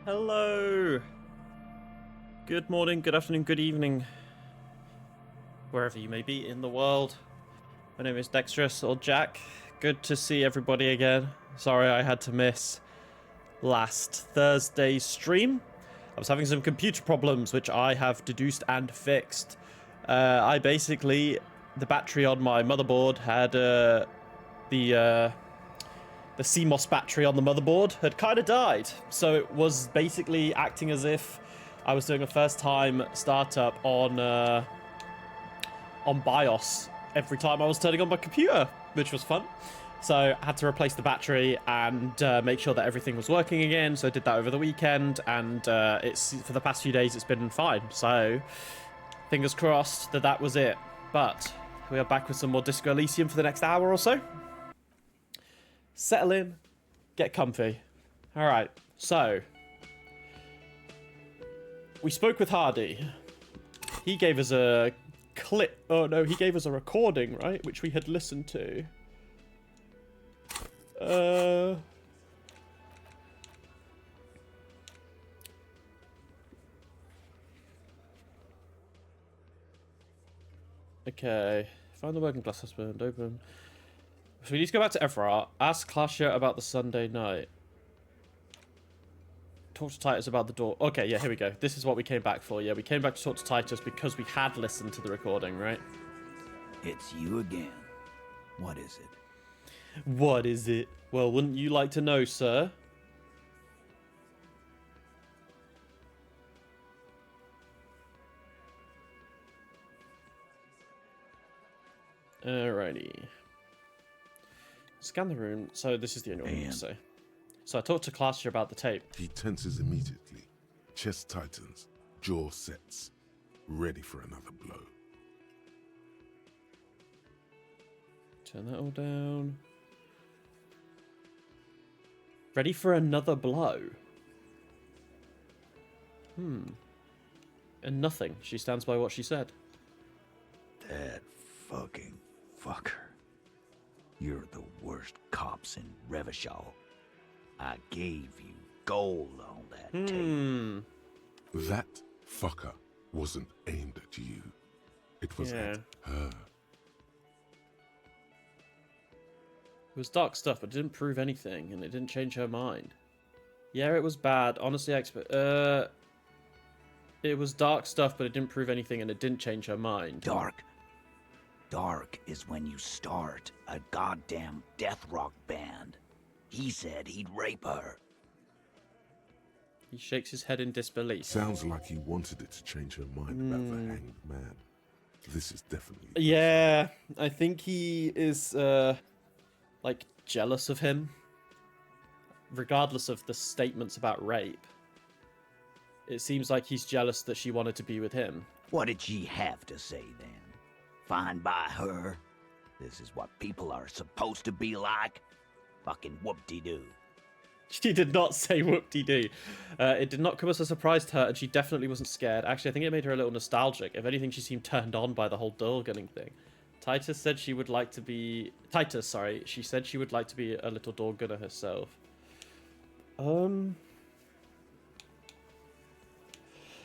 Hello! Good morning, good afternoon, good evening, wherever you may be in the world. My name is Dexterous, or Jack. Good to see everybody again. Sorry I had to miss last Thursday's stream. I was having some computer problems, which I have deduced and fixed. The battery on my motherboard had, the CMOS battery on the motherboard had kind of died. So it was basically acting as if I was doing a first time startup on BIOS every time I was turning on my computer, which was fun. So I had to replace the battery and make sure that everything was working again. So I did that over the weekend, and it's for the past few days it's been fine. So fingers crossed that was it. But we are back with some more Disco Elysium for the next hour or so. Settle in, get comfy. Alright, so we spoke with Hardy. He gave us a clip. Oh no, he gave us a recording, right? Which we had listened to. Okay. Find the working class husband, open. So we need to go back to Everard. Ask Clasher about the Sunday night. Talk to Titus about the door. Okay, yeah, here we go. This is what we came back for. Yeah, we came back to talk to Titus because we had listened to the recording, right? It's you again. What is it? What is it? Well, wouldn't you like to know, sir? Alrighty. Scan the room. So this is the only one to say. So I talked to Clasher about the tape. He tenses immediately. Chest tightens. Jaw sets. Ready for another blow. Turn that all down. Ready for another blow. And nothing. She stands by what she said. That fucking fucker. You're the worst cops in Revachol. I gave you gold on that tape. That fucker wasn't aimed at you. It was at her. It was dark stuff, but it didn't prove anything, and it didn't change her mind. Yeah, it was bad. Honestly, I expect. It was dark stuff, but it didn't prove anything, and it didn't change her mind. Dark is when you start a goddamn death rock band. He said he'd rape her. He shakes his head in disbelief. Sounds like he wanted it to change her mind about the hanged man. This is definitely... Yeah, I think he is, like, jealous of him. Regardless of the statements about rape. It seems like he's jealous that she wanted to be with him. What did she have to say then? Fine by her? This is what people are supposed to be like? Fucking whoop-de-doo. She did not say whoop-de-doo. It did not come as a surprise to her, and she definitely wasn't scared. Actually, I think it made her a little nostalgic. If anything, she seemed turned on by the whole door gunning thing. Titus said she would like to be... She said she would like to be a little door gunner herself.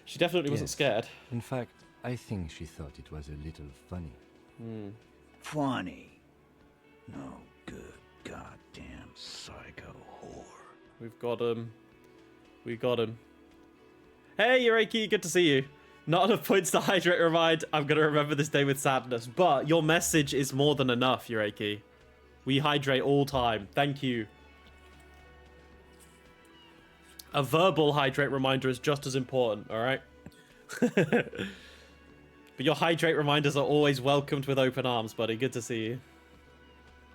She definitely wasn't scared. In fact, I think she thought it was a little funny. Funny? No good goddamn psycho whore. We've got him. We got him. Hey, Yureki, good to see you. Not enough points to hydrate remind. I'm going to remember this day with sadness. But your message is more than enough, Yureki. We hydrate all time. Thank you. A verbal hydrate reminder is just as important, alright? But your hydrate reminders are always welcomed with open arms, buddy. Good to see you.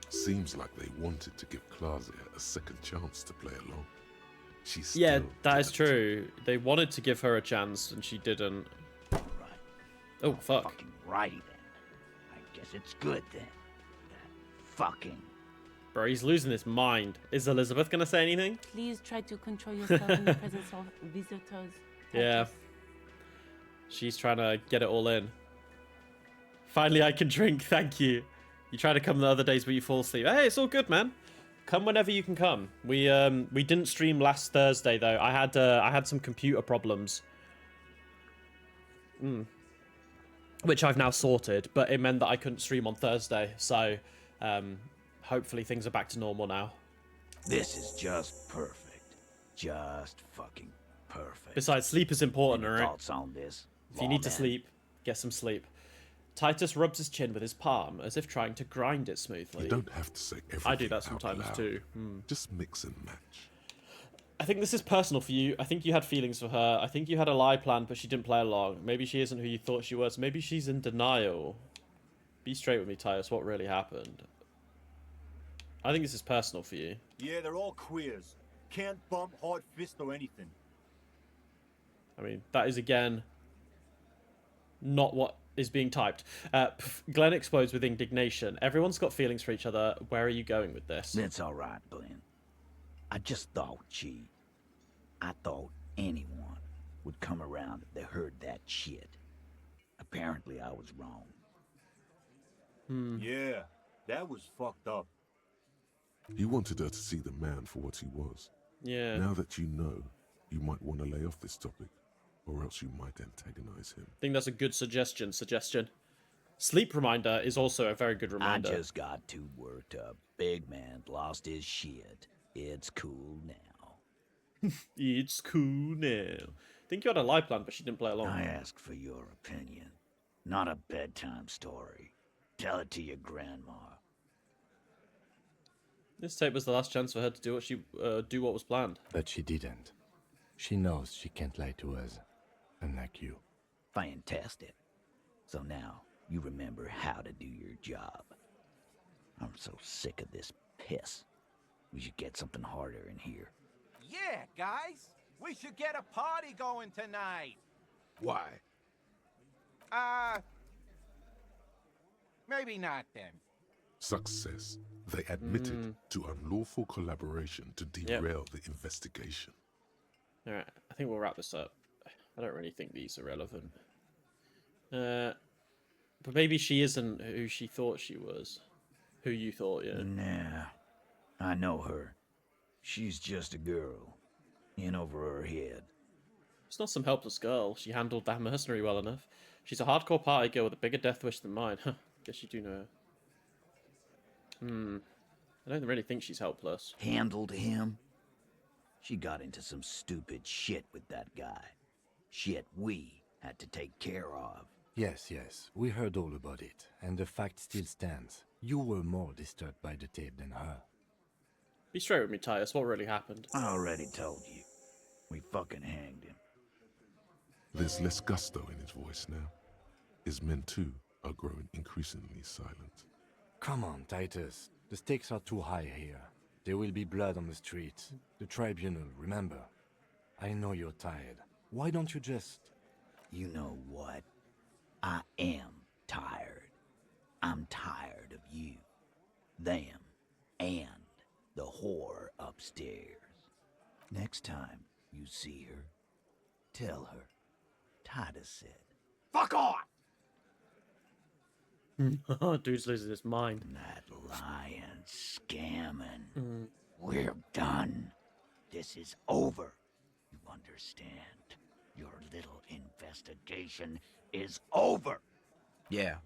Seems like they wanted to give Claudia a second chance to play along. She's Yeah, still that is dead. true. They wanted to give her a chance, and she didn't. Right. Oh, fuck. Fucking right then. I guess it's good then. That fucking... Bro, he's losing his mind. Is Elizabeth going to say anything? Please try to control yourself in the presence of visitors. Yeah. Titus. She's trying to get it all in. Finally, I can drink. Thank you. You try to come the other days, but you fall asleep. Hey, it's all good, man. come whenever you can come. We didn't stream last Thursday though. I had some computer problems, which I've now sorted. But it meant that I couldn't stream on Thursday. So hopefully things are back to normal now. This is just perfect. Just fucking perfect. Besides, sleep is important, Any alright? thoughts on this? If you need to lawman? sleep, get some sleep. Titus rubs his chin with his palm, as if trying to grind it smoothly. You don't have to say everything I do that out sometimes loud. too. Just mix and match. I think this is personal for you. I think you had feelings for her. I think you had a lie planned, but she didn't play along. Maybe she isn't who you thought she was. Maybe she's in denial. Be straight with me, Titus. What really happened? I think this is personal for you. Yeah, they're all queers. Can't bump, hard fist, or anything. I mean, that is, again, not what is being typed. Glenn explodes with indignation. Everyone's got feelings for each other. Where are you going with this? That's all right, Glenn. I just thought I thought anyone would come around if they heard that shit. Apparently, I was wrong. Yeah, that was fucked up. You wanted her to see the man for what he was. Yeah. Now that you know, you might want to lay off this topic, or else you might antagonize him. I think that's a good suggestion. Sleep reminder is also a very good reminder. I just got too worked up. Big man lost his shit. It's cool now. It's cool now. I think you had a lie plan, but she didn't play along. I ask for your opinion, not a bedtime story. Tell it to your grandma. This tape was the last chance for her to do what was planned. But she didn't. She knows she can't lie to us, unlike you. Fantastic. So now you remember how to do your job. I'm so sick of this piss. We should get something harder in here. Yeah, guys, we should get a party going tonight. Why? Maybe not then. Success. They admitted to unlawful collaboration to derail the investigation. Alright, I think we'll wrap this up. I don't really think these are relevant. But maybe she isn't who she thought she was. Who you thought, yeah. Nah, I know her. She's just a girl. In over her head. She's not some helpless girl. She handled that mercenary well enough. She's a hardcore party girl with a bigger death wish than mine. Huh, guess you do know her. I don't really think she's helpless. Handled him? She got into some stupid shit with that guy. Shit we had to take care of. Yes, we heard all about it, and the fact still stands. You were more disturbed by the tape than her. Be straight with me, Titus. What really happened? I already told you. We fucking hanged him. There's less gusto in his voice now. His men too are growing increasingly silent. Come on, Titus. The stakes are too high here. There will be blood on the streets. The tribunal, remember. I know you're tired. Why don't you just... You know what? I am tired. I'm tired of you, them, and the whore upstairs. Next time you see her, tell her Titus said, Fuck off! Dude's losing his mind. that lying, scamming. We're done. This is over. You understand? Your little investigation is over. Yeah.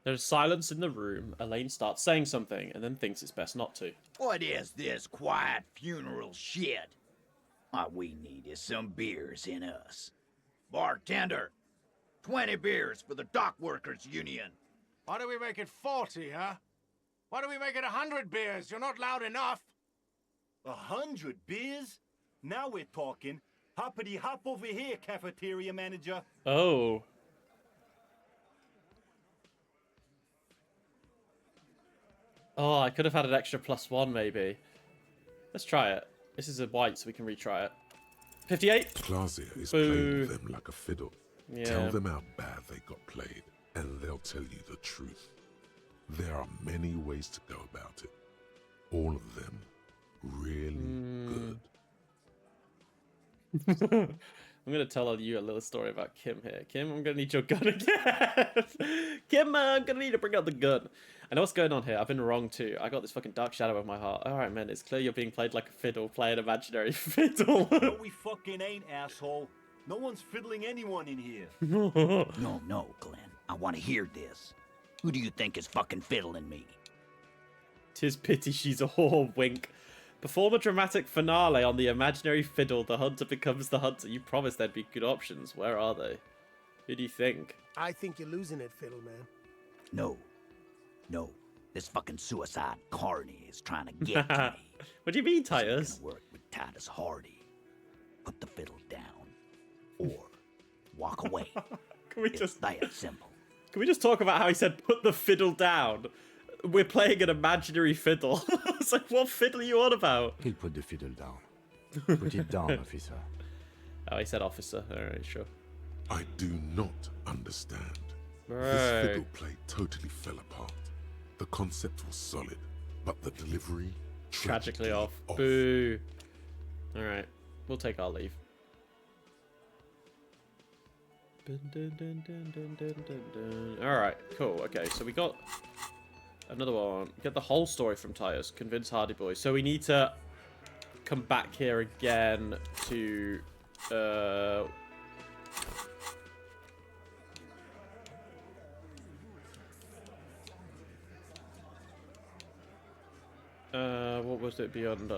There's silence in the room. Elaine starts saying something and then thinks it's best not to. What is this quiet funeral shit? All we need is some beers in us. Bartender, 20 beers for the Dock Workers Union. Why do we make it 40, huh? Why do we make it 100 beers? You're not loud enough. 100 beers? Now we're talking. Hoppity hop over here, cafeteria manager. Oh. Oh, I could have had an extra +1 maybe. Let's try it. This is a white, so we can retry it. 58? Clausia is Boo. playing them like a fiddle. Yeah. Tell them how bad they got played, and they'll tell you the truth. There are many ways to go about it. All of them really good. I'm gonna tell you a little story about Kim here. Kim, I'm gonna need your gun again. Kim, I'm gonna need to bring out the gun. I know what's going on here. I've been wrong too. I got this fucking dark shadow of my heart. Alright, man, it's clear you're being played like a fiddle. Play an imaginary fiddle. No, we fucking ain't, asshole. No one's fiddling anyone in here. No, no, Glenn. I want to hear this. Who do you think is fucking fiddling me? 'Tis pity she's a whore, wink. Perform a dramatic finale on the imaginary fiddle. The hunter becomes the hunter. You promised there'd be good options. Where are they? Who do you think? I think you're losing it, Fiddle Man. No. No. This fucking suicide carny is trying to get to me. What do you mean, I'm gonna Titus? work with Titus Hardy. Put the fiddle down. Or walk away. Can we It's just that simple. Can we just talk about how he said put the fiddle down? We're playing an imaginary fiddle. It's like, what fiddle are you on about? He'll put the fiddle down. Put it down, officer. Oh, he said officer. Alright, sure. I do not understand. Right. This fiddle play totally fell apart. The concept was solid, but the delivery Tragically off. Boo. Alright, we'll take our leave. Alright, cool. Okay, so we got another one. Get the whole story from Tyus. Convince Hardy Boy. So we need to come back here again to... what was it beyond?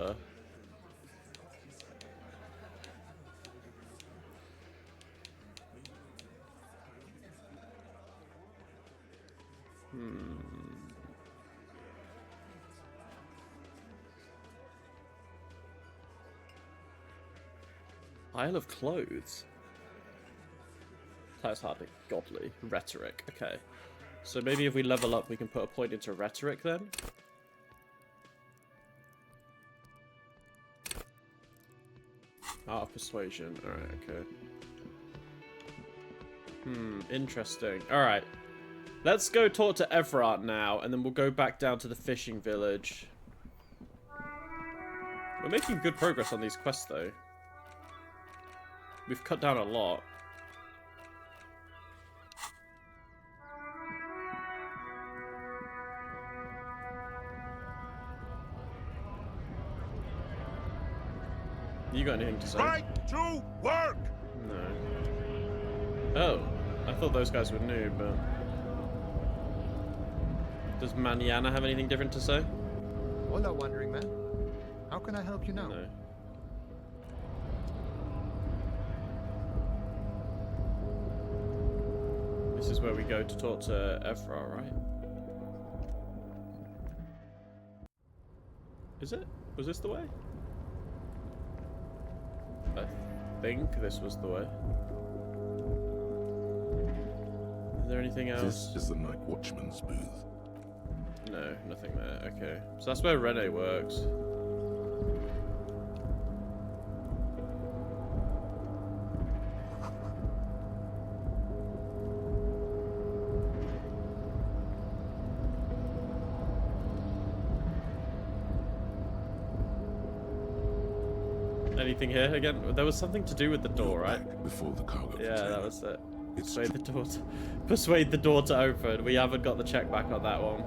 Isle of Clothes. That's hardly godly. Rhetoric. Okay. So maybe if we level up, we can put a point into rhetoric then? Art of Persuasion. Alright, okay. Interesting. Alright. Let's go talk to Everard now, and then we'll go back down to the fishing village. We're making good progress on these quests, though. We've cut down a lot. You got anything to say? Right to work! No. Oh, I thought those guys were new, but... Does Maniana have anything different to say? Hola, Wandering Man. How can I help you now? No. This is where we go to talk to Evra, right? Is it? Was this the way? I think this was the way. Is there anything else? This is the night watchman's booth. No, nothing there. Okay. So that's where Rene works. Anything here again? There was something to do with the door, right? Before the cargo Yeah, container. that was it. It's Persuade the door to open. We haven't got the check back on that one.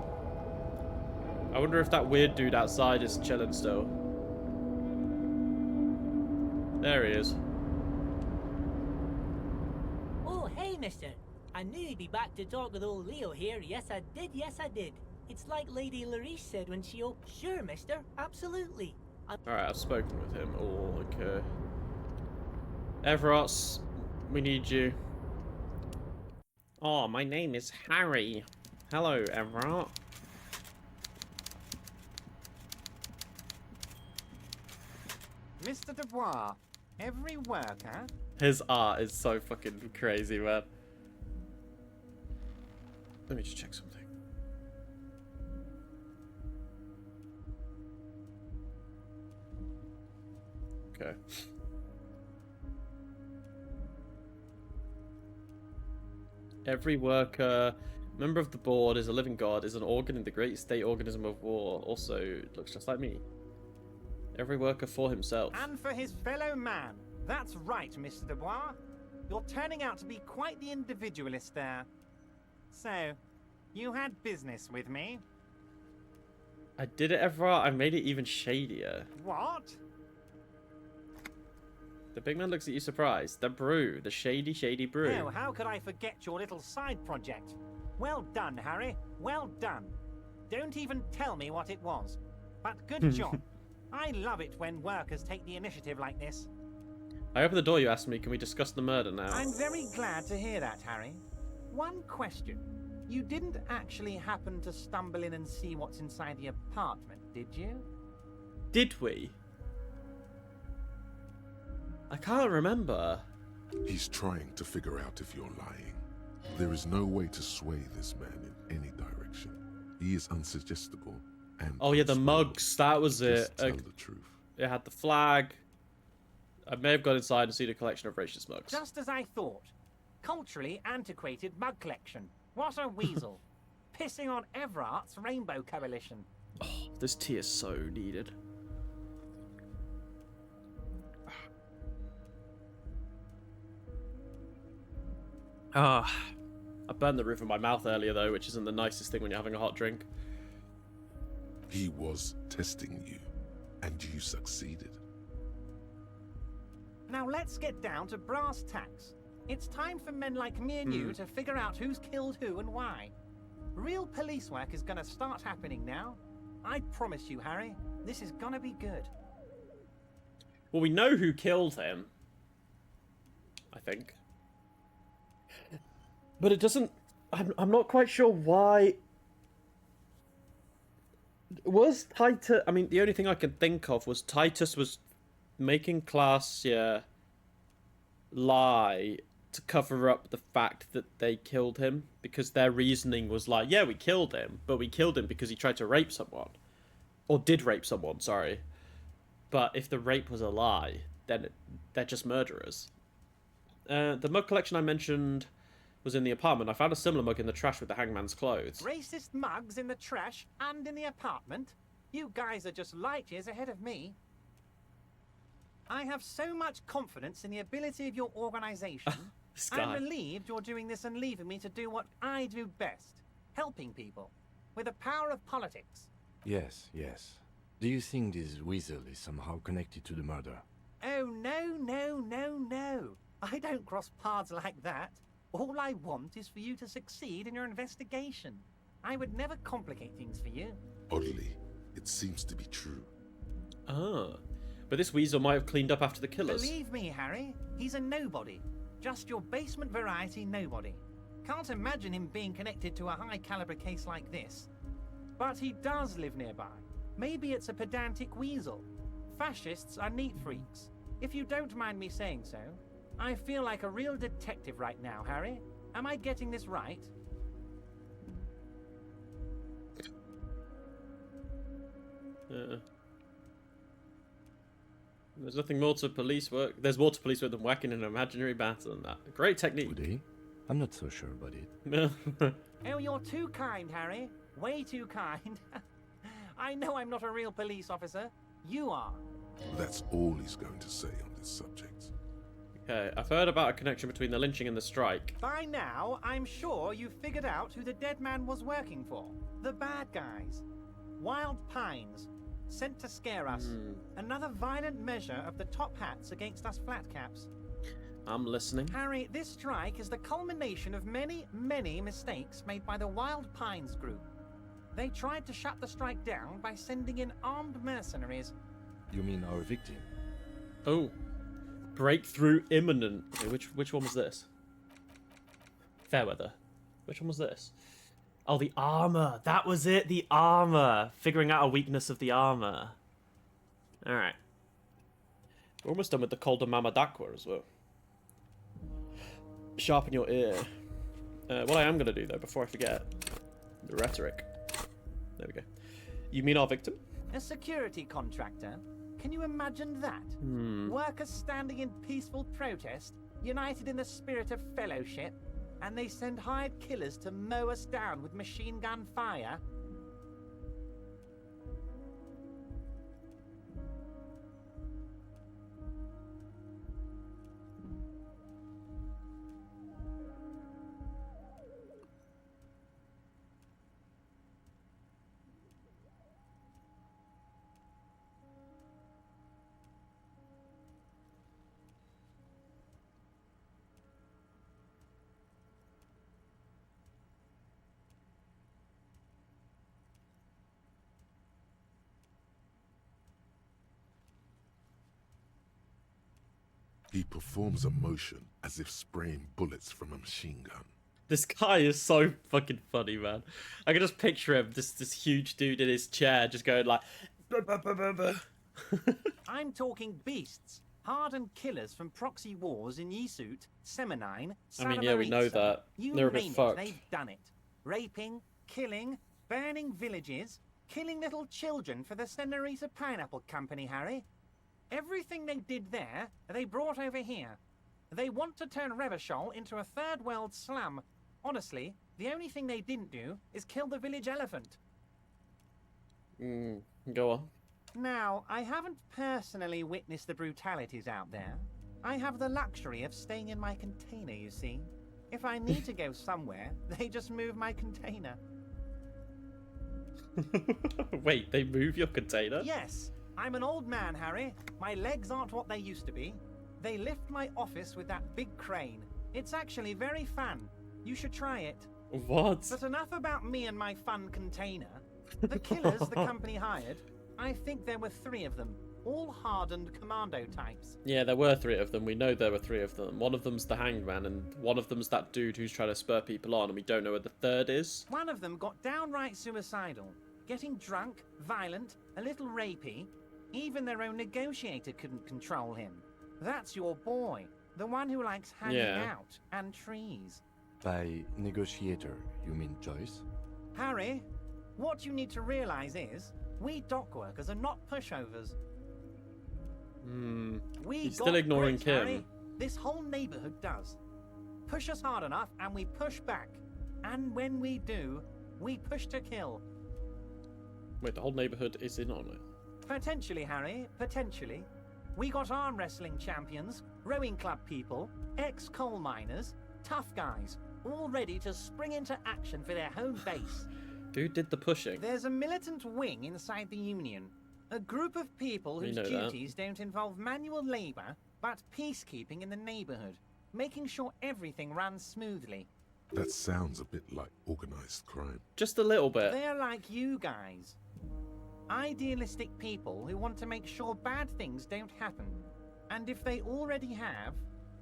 I wonder if that weird dude outside is chilling still. There he is. Oh, hey, mister. I knew you'd be back to talk with old Leo here. Yes, I did. Yes, I did. It's like Lady Larice said when she opened. Sure, mister. Absolutely. Alright, I've spoken with him. Oh, okay. Everots, we need you. Oh, my name is Harry. Hello, Everot. Mr. Dubois, every worker... His art is so fucking crazy, man. Let me just check something. Okay. Every worker, member of the board, is a living god, is an organ in the great state organism of war. Also, looks just like me. Every worker for himself. And for his fellow man, That's right, Mr. Dubois. You're turning out to be quite the individualist there. So, you had business with me? I did it, Everard. I made it even shadier. What? The big man looks at you surprised. The brew. The shady brew. Oh, how could I forget your little side project? Well done, Harry. Well done. Don't even tell me what it was. But good job. I love it when workers take the initiative like this. I opened the door, you asked me. Can we discuss the murder now? I'm very glad to hear that, Harry. One question. You didn't actually happen to stumble in and see what's inside the apartment, did you? Did we? I can't remember. He's trying to figure out if you're lying. There is no way to sway this man in any direction. He is unsuggestible and... Oh yeah, the mugs. That was it. Just tell the truth. It had the flag. I may have gone inside and seen a collection of racist mugs. Just as I thought. Culturally antiquated mug collection. What a weasel. Pissing on Everart's Rainbow Coalition. Oh, this tea is so needed. Ah, I burned the roof of my mouth earlier though, which isn't the nicest thing when you're having a hot drink. He was testing you, and you succeeded. Now let's get down to brass tacks. It's time for men like me and you to figure out who's killed who and why. Real police work is gonna start happening now. I promise you, Harry, this is gonna be good. Well, we know who killed him. I think. But it doesn't... I'm not quite sure why... Was Titus... I mean, the only thing I can think of was Titus was making Glacier lie to cover up the fact that they killed him. Because their reasoning was like, yeah, we killed him. But we killed him because he tried to rape someone. Or did rape someone, sorry. But if the rape was a lie, then they're just murderers. The mug collection I mentioned was in the apartment. I found a similar mug in the trash with the hangman's clothes. Racist mugs in the trash and in the apartment? You guys are just light years ahead of me. I have so much confidence in the ability of your organization. I'm relieved you're doing this and leaving me to do what I do best. Helping people. With the power of politics. Yes, yes. Do you think this weasel is somehow connected to the murder? Oh, no, no, no, no. I don't cross paths like that. All I want is for you to succeed in your investigation. I would never complicate things for you. Oddly, it seems to be true. Ah. But this weasel might have cleaned up after the killers. Believe me, Harry, he's a nobody. Just your basement variety nobody. Can't imagine him being connected to a high-caliber case like this. But he does live nearby. Maybe it's a pedantic weasel. Fascists are neat freaks. If you don't mind me saying so, I feel like a real detective right now, Harry. Am I getting this right? There's nothing more to police work. There's more to police work than whacking an imaginary bat than that. Great technique. Would he? I'm not so sure about it. Oh, you're too kind, Harry. Way too kind. I know I'm not a real police officer. You are. That's all he's going to say on this subject. Okay, I've heard about a connection between the lynching and the strike. By now, I'm sure you've figured out who the dead man was working for. The bad guys. Wild Pines. Sent to scare us. Another violent measure of the top hats against us flatcaps. I'm listening. Harry, this strike is the culmination of many, many mistakes made by the Wild Pines group. They tried to shut the strike down by sending in armed mercenaries. You mean our victim? Oh. Breakthrough imminent. Wait, which one was this? Fairweather. Which one was this? Oh, the armor. That was it. The armor. Figuring out a weakness of the armor. Alright. We're almost done with the Calder Mama Dakwa as well. Sharpen your ear. What I am going to do, though, before I forget. The rhetoric. There we go. You mean our victim? A security contractor? Can you imagine that? Workers standing in peaceful protest, united in the spirit of fellowship, and they send hired killers to mow us down with machine gun fire? He performs a motion as if spraying bullets from a machine gun. This guy is so fucking funny, man. I can just picture him, this huge dude in his chair, just going like. "Bah, bah, bah, bah, bah." I'm talking beasts. Hardened killers from proxy wars in Yesut, Semenine, I mean, yeah, we know that. You They're a bit name it, fucked. they've done it. Raping, killing, burning villages, killing little children for the Senorita Pineapple Company, Harry. Everything they did there, they brought over here. They want to turn Revachol into a third world slum. Honestly, the only thing they didn't do is kill the village elephant. Go on. Now, I haven't personally witnessed the brutalities out there. I have the luxury of staying in my container, you see. If I need to go somewhere, they just move my container. Wait, they move your container? Yes, I'm an old man, Harry. My legs aren't what they used to be. They lift my office with that big crane. It's actually very fun. You should try it. What? But enough about me and my fun container. The killers the company hired, I think there were 3 of them, all hardened commando types. Yeah, there were 3 of them. We know there were 3 of them. One of them's the hangman, and one of them's that dude who's trying to spur people on, and we don't know where the third is. One of them got downright suicidal, getting drunk, violent, a little rapey. Even their own negotiator couldn't control him. That's your boy, the one who likes hanging out and trees. By negotiator, you mean Joyce? Harry, what you need to realize is, we dock workers are not pushovers. He's still ignoring grit, Kim. Harry. This whole neighborhood does. Push us hard enough and we push back. And when we do, we push to kill. Wait, the whole neighborhood is in on it. Potentially, Harry, potentially. We got arm wrestling champions, rowing club people, ex-coal miners, tough guys, all ready to spring into action for their home base. Who did the pushing? There's a militant wing inside the Union. A group of people whose duties don't involve manual labor, but peacekeeping in the neighborhood, making sure everything runs smoothly. That sounds a bit like organized crime. Just a little bit. They're like you guys. Idealistic people who want to make sure bad things don't happen. And if they already have,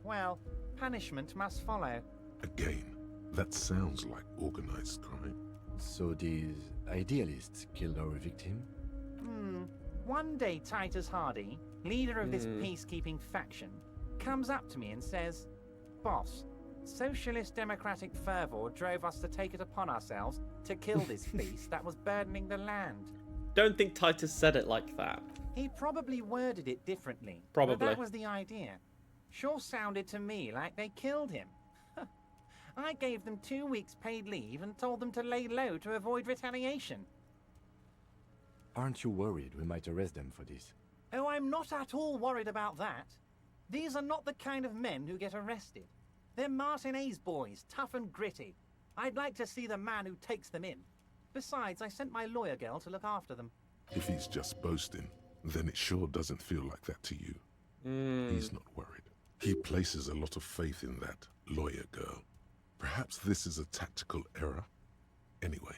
well, punishment must follow. Again, that sounds like organized crime. So these idealists killed our victim? One day Titus Hardy, leader of this peacekeeping faction, comes up to me and says, "Boss, socialist democratic fervor drove us to take it upon ourselves to kill this beast that was burdening the land." Don't think Titus said it like that. He probably worded it differently. Probably. But that was the idea. Sure sounded to me like they killed him. I gave them 2 weeks paid leave and told them to lay low to avoid retaliation. Aren't you worried we might arrest them for this? Oh, I'm not at all worried about that. These are not the kind of men who get arrested. They're Martinez boys, tough and gritty. I'd like to see the man who takes them in. Besides, I sent my lawyer girl to look after them. If he's just boasting, then it sure doesn't feel like that to you. He's not worried. He places a lot of faith in that lawyer girl. Perhaps this is a tactical error. Anyway.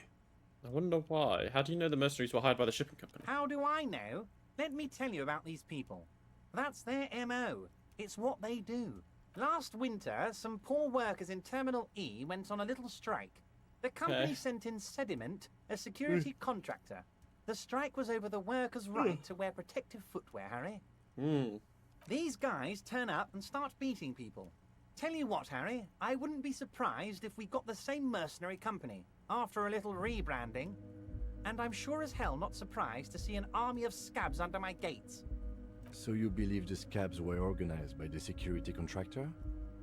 I wonder why. How do you know the mercenaries were hired by the shipping company? How do I know? Let me tell you about these people. That's their MO. It's what they do. Last winter, some poor workers in Terminal E went on a little strike. The company sent in Sediment, a security contractor. The strike was over the workers' right to wear protective footwear, Harry. These guys turn up and start beating people. Tell you what, Harry, I wouldn't be surprised if we got the same mercenary company after a little rebranding. And I'm sure as hell not surprised to see an army of scabs under my gates. So you believe the scabs were organized by the security contractor?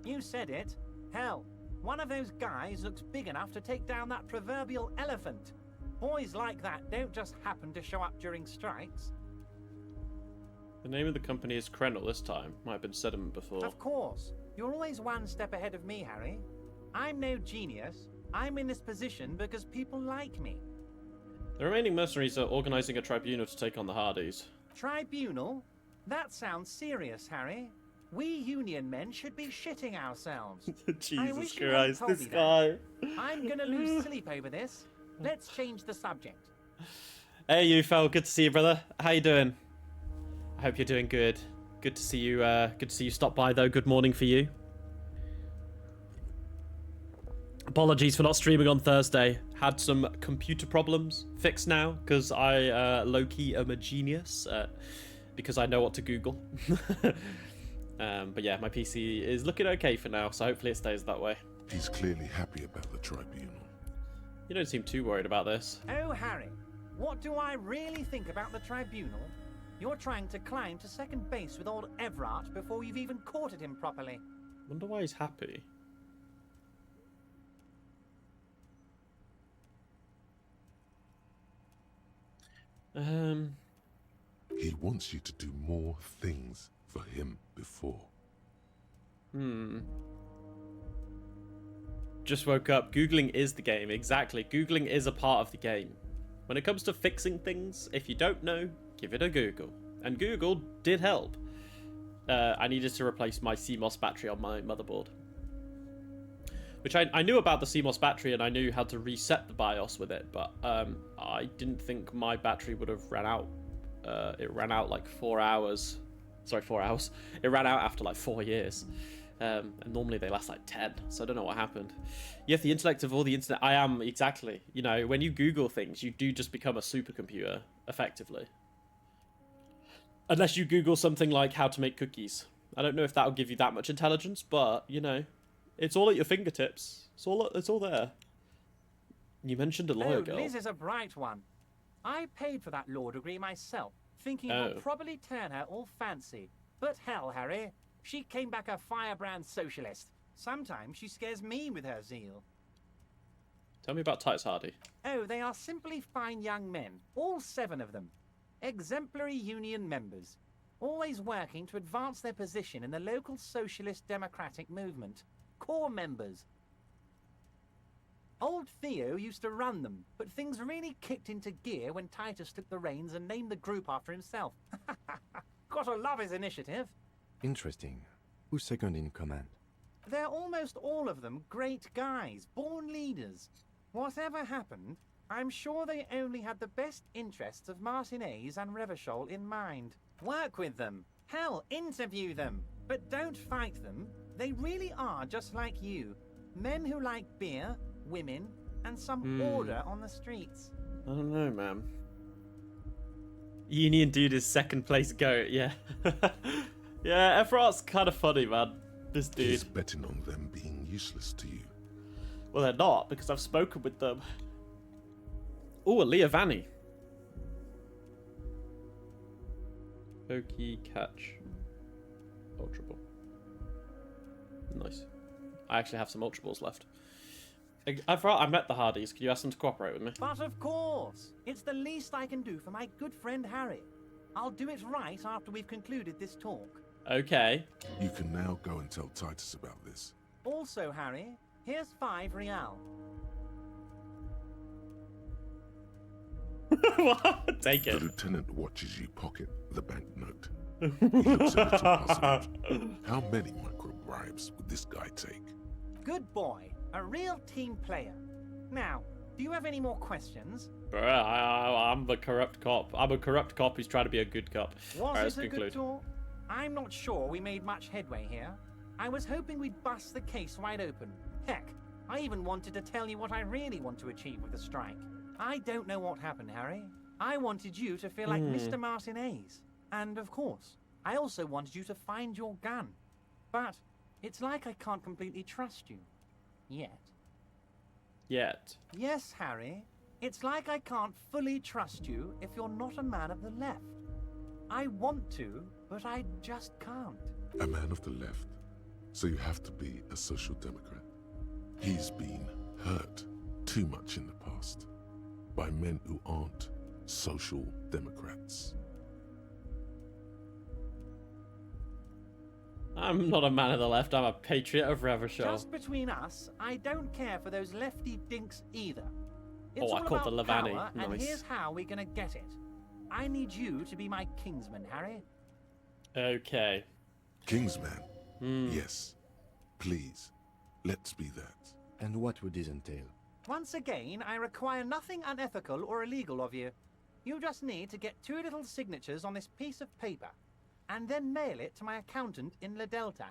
You said it. Hell, one of those guys looks big enough to take down that proverbial elephant. Boys like that don't just happen to show up during strikes. The name of the company is Krenel this time. Might have been Sediment before. Of course. You're always one step ahead of me, Harry. I'm no genius. I'm in this position because people like me. The remaining mercenaries are organizing a tribunal to take on the Hardys. Tribunal? That sounds serious, Harry. We Union men should be shitting ourselves. Jesus Christ, this guy. I'm gonna lose sleep over this. Let's change the subject. Hey, you fella. Good to see you, brother. How you doing? I hope you're doing good. Good to see you. Good to see you stop by, though. Good morning for you. Apologies for not streaming on Thursday. Had some computer problems. Fixed now, because I low-key am a genius. Because I know what to Google. But yeah, my PC is looking okay for now, so hopefully it stays that way. He's clearly happy about the tribunal. You don't seem too worried about this. Oh, Harry, what do I really think about the tribunal? You're trying to climb to second base with old Everard before you've even courted him properly. Wonder why he's happy. He wants you to do more things for him before. Just woke up. Googling is the game. Exactly. Googling is a part of the game. When it comes to fixing things, if you don't know, give it a Google. And Google did help. I needed to replace my CMOS battery on my motherboard. Which I knew about the CMOS battery and I knew how to reset the BIOS with it, but I didn't think my battery would have ran out. It ran out like 4 hours. Sorry, 4 hours. It ran out after like 4 years. And normally they last like 10, so I don't know what happened. You have the intellect of all the internet. I am, exactly. You know, when you Google things, you do just become a supercomputer, effectively. Unless you Google something like how to make cookies. I don't know if that'll give you that much intelligence, but, you know, it's all at your fingertips. It's all there. You mentioned a lawyer girl. Liz is a bright one. I paid for that law degree myself, thinking it would probably turn her all fancy. But hell, Harry, she came back a firebrand socialist. Sometimes she scares me with her zeal. Tell me about Titus Hardy. Oh, they are simply fine young men, all 7 of them. Exemplary union members, always working to advance their position in the local socialist democratic movement. Core members. Old Theo used to run them, but things really kicked into gear when Titus took the reins and named the group after himself. Gotta love his initiative. Interesting. Who's second in command? They're almost all of them great guys, born leaders. Whatever happened, I'm sure they only had the best interests of Martinez and Revachol in mind. Work with them. Hell, interview them. But don't fight them. They really are just like you. Men who like beer, women, and some order on the streets. I don't know, man. Union dude is second place goat, yeah. Yeah, Efrat's kind of funny, man. This dude. He's betting on them being useless to you. Well, they're not, because I've spoken with them. Oh, a Leah Vanny. Pokey catch. Ultra Ball. Nice. I actually have some Ultra Balls left. I met the Hardys. Could you ask them to cooperate with me? But of course. It's the least I can do for my good friend Harry. I'll do it right after we've concluded this talk. Okay. You can now go and tell Titus about this. Also, Harry, here's 5 real. What? Take it. The lieutenant watches you pocket the banknote. He looks a little puzzled. How many micro bribes would this guy take? Good boy. A real team player. Now, do you have any more questions? I'm the corrupt cop. I'm a corrupt cop who's trying to be a good cop. Was it a good talk? I'm not sure we made much headway here. I was hoping we'd bust the case wide open. Heck, I even wanted to tell you what I really want to achieve with the strike. I don't know what happened, Harry. I wanted you to feel like Mr. Martinez. And of course, I also wanted you to find your gun. But it's like I can't completely trust you. Yet. Yes, Harry. It's like I can't fully trust you if you're not a man of the left. I want to, but I just can't. A man of the left? So you have to be a social democrat? He's been hurt too much in the past by men who aren't social democrats. I'm not a man of the left. I'm a patriot of Revachol. Just between us, I don't care for those lefty dinks either. It's I all caught the about Levani. power, and Nice. here's how we're gonna get it. I need you to be my kingsman, Harry. Okay. Kingsman? Yes. Please, let's be that. And what would this entail? Once again, I require nothing unethical or illegal of you. You just need to get 2 little signatures on this piece of paper. and then mail it to my accountant in La Delta.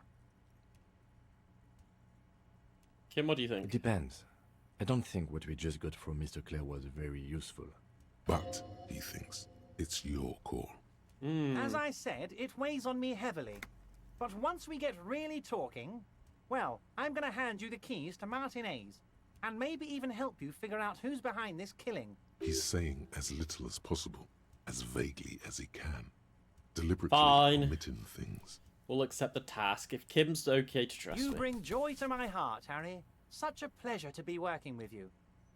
Kim, what do you It think? depends. I don't think what we just got from Mr. Clare was very useful. But, he thinks, it's your call. As I said, it weighs on me heavily. But once we get really talking, well, I'm going to hand you the keys to Martin A's, and maybe even help you figure out who's behind this killing. He's saying as little as possible, as vaguely as he can. Deliberately Fine. omitting things. We'll accept the task if Kim's okay to trust You me. bring joy to my heart, Harry. Such a pleasure to be working with you.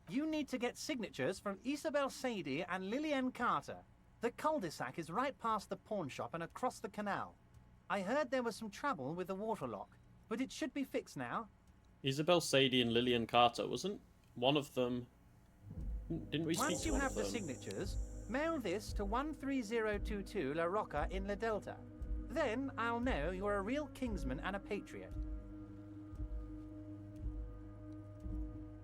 You need to get signatures from Isabel Sadie and Lillian Carter. The cul-de-sac is right past the pawn shop and across the canal. I heard there was some trouble with the water lock, but it should be fixed now. Isabel Sadie and Lillian Carter, wasn't one of them? Didn't we speak Once to you one have of the them? signatures, mail this to 13022 La Rocca in La Delta. Then I'll know you're a real Kingsman and a patriot.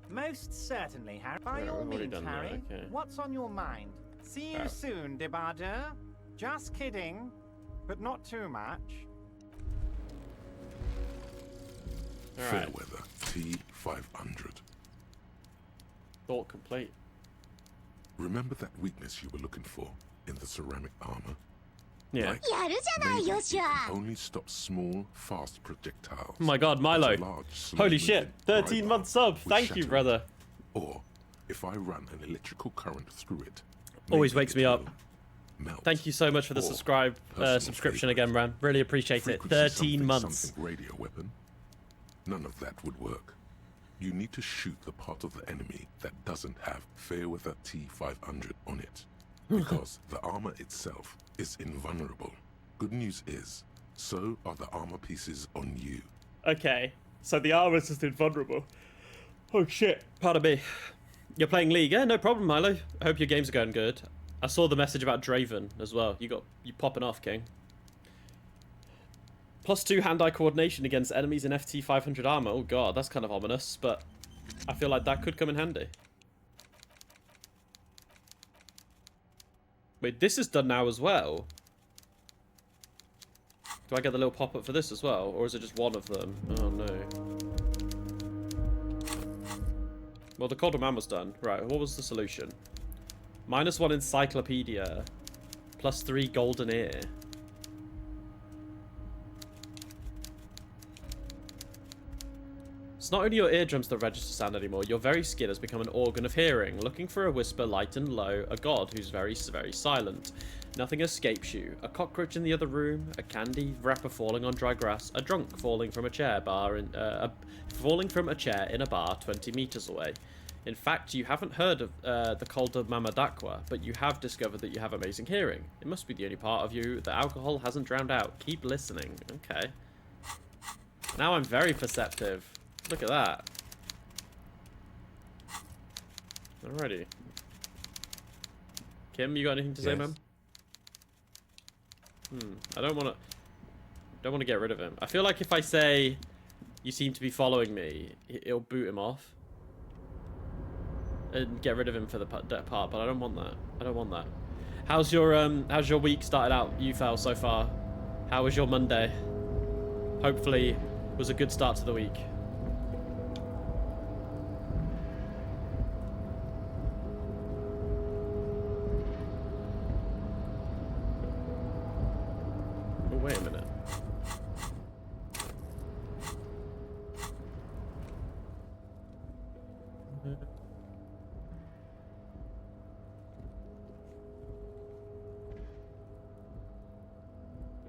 Most certainly, Harry. By Yeah, all we've already means, done that, Harry. okay. What's on your mind? See you Oh. soon, Debardeur. Just kidding, but not too much. Alright, Fairweather T500. thought complete. Remember that weakness you were looking for in the ceramic armor? Yeah. Like, maybe it can only stop small, fast projectiles. Oh my god, but Milo. a large, Holy slow-moving shit. 13 dry month bar sub. would Thank you, shatter brother. it. Or, if I run an electrical current through it, Always maybe wakes it me up. will melt. Thank you so much for the Or, subscription personal again, favorite, man. Really appreciate it. frequency 13 something, months. something radio weapon. None of that would work. You need to shoot the part of the enemy that doesn't have Fairweather T500 on it. Because the armor itself is invulnerable. Good news is, so are the armor pieces on you. Okay, so the armor's just invulnerable. Oh shit. Pardon me. You're playing League? Yeah, no problem, Milo. I hope your games are going good. I saw the message about Draven as well. You popping off, King. +2 hand-eye coordination against enemies in FT 500 armor. Oh god, that's kind of ominous, but I feel like that could come in handy. Wait, this is done now as well. Do I get the little pop-up for this as well? Or is it just one of them? Oh no. Well, the Cold Man was done. Right, what was the solution? -1 encyclopedia. +3 golden ear. It's not only your eardrums that register sound anymore, your very skin has become an organ of hearing, looking for a whisper light and low, a god who's very, very silent. Nothing escapes you. A cockroach in the other room, a candy wrapper falling on dry grass, a drunk falling from a chair in a bar 20 meters away. In fact, you haven't heard of the Calder Mamadakwa, but you have discovered that you have amazing hearing. It must be the only part of you that alcohol hasn't drowned out. Keep listening. Okay. Now I'm very perceptive. Look at that. Alrighty. Kim, you got anything to say, Yes. man? I don't want to get rid of him. I feel like if I say you seem to be following me, it'll boot him off and get rid of him for that part. But I don't want that. I don't want that. How's your week started out, UFL, so far? How was your Monday? Hopefully, it was a good start to the week. Oh, wait a minute.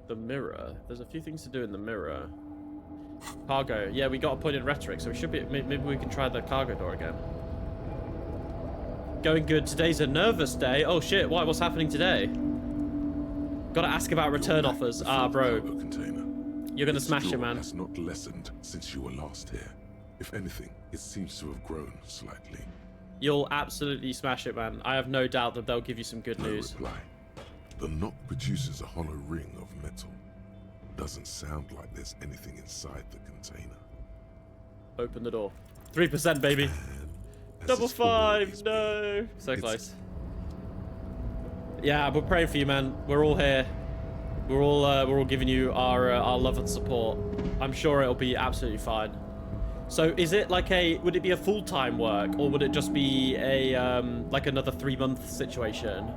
The mirror. There's a few things to do in the mirror. Cargo. Yeah, we got a point in rhetoric, so we should be. Maybe we can try the cargo door again. Going good. Today's a nervous day. Oh shit! Why? What's happening today? Gotta ask about return offers. Ah, bro. You're gonna smash it, man. Has not lessened since you were last here. If anything, it seems to have grown slightly. You'll absolutely smash it, man. I have no doubt that they'll give you some good news. Reply. The knock produces a hollow ring of metal. Doesn't sound like there's anything inside the container. Open the door. 3%, baby. Double 5. No. So close. Yeah, we're praying for you, man. We're all here. We're all giving you our love and support. I'm sure it'll be absolutely fine. So is it like would it be a full-time work, or would it just be a like another 3-month situation?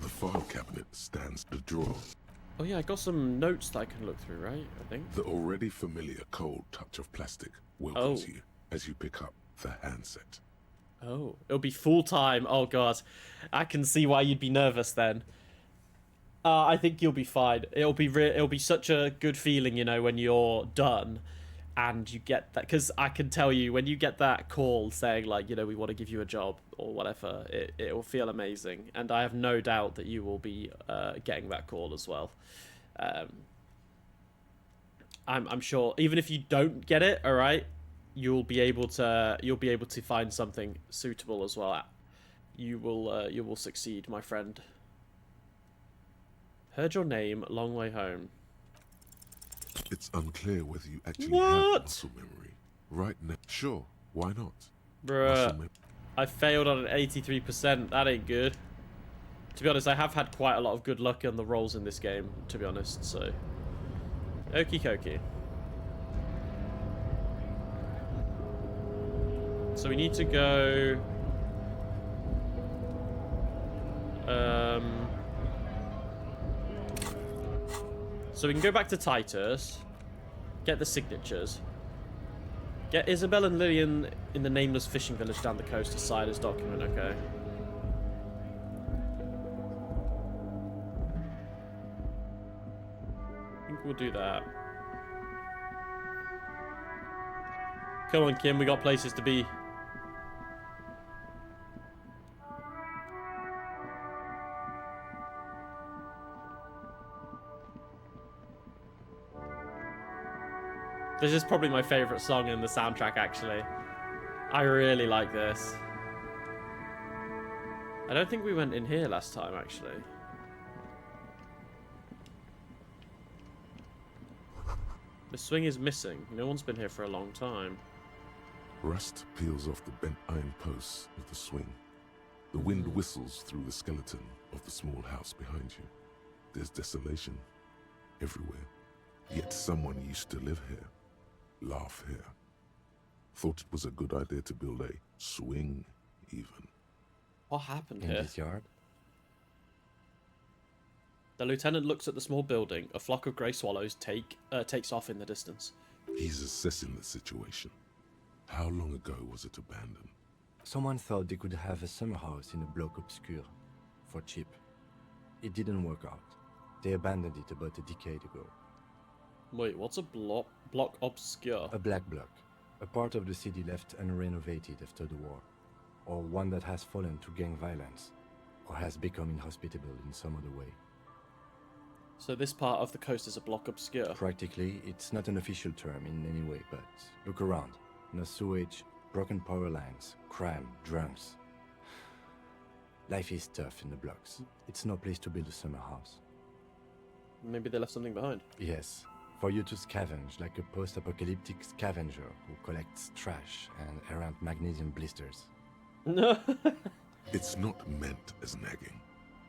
The file cabinet stands to draw. Oh yeah, I got some notes that I can look through, right? I think. The already familiar cold touch of plastic welcomes you as you pick up the handset. Oh, it'll be full-time. Oh god, I can see why you'd be nervous then. I think you'll be fine. It'll be such a good feeling, you know, when you're done and you get that, because I can tell you, when you get that call saying, like, you know, we want to give you a job or whatever, it will feel amazing. And I have no doubt that you will be getting that call as well. I'm sure, even if you don't get it, all right, you'll be able to find something suitable as well. You will succeed, my friend. Heard your name, long way home. It's unclear whether you actually have muscle memory. Right now, sure, why not? Bruh, I failed on an 83%. That ain't good. To be honest, I have had quite a lot of good luck on the rolls in this game, to be honest, so... Okie dokie. So we need to go... So we can go back to Titus, get the signatures, get Isabel and Lillian in the nameless fishing village down the coast to sign this document, okay. I think we'll do that. Come on, Kim, we got places to be. This is probably my favorite song in the soundtrack, actually. I really like this. I don't think we went in here last time, actually. The swing is missing. No one's been here for a long time. Rust peels off the bent iron posts of the swing. The wind whistles through the skeleton of the small house behind you. There's desolation everywhere. Yet someone used to live here. Laugh here. Thought it was a good idea to build a swing, even. What happened in here? this yard? The lieutenant looks at the small building. A flock of grey swallows takes off in the distance. He's assessing the situation. How long ago was it abandoned? Someone thought they could have a summer house in a bloc obscur for cheap. It didn't work out. They abandoned it about a decade ago. Wait, what's a block obscure? A black block. A part of the city left unrenovated after the war. Or one that has fallen to gang violence. Or has become inhospitable in some other way. So this part of the coast is a block obscure? Practically, it's not an official term in any way, but look around. No sewage, broken power lines, crime, drunks. Life is tough in the blocks. It's no place to build a summer house. Maybe they left something behind. Yes. For you to scavenge like a post-apocalyptic scavenger who collects trash and errant magnesium blisters. No. It's not meant as nagging,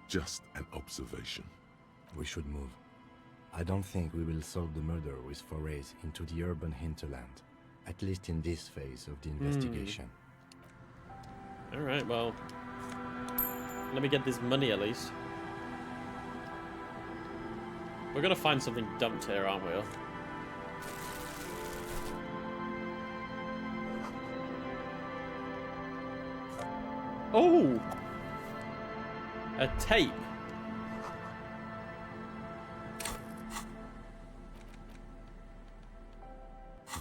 just an observation. We should move. I don't think we will solve the murder with forays into the urban hinterland, at least in this phase of the investigation. Alright, well, let me get this money at least. We're gonna find something dumped here, aren't we? Oh! A tape.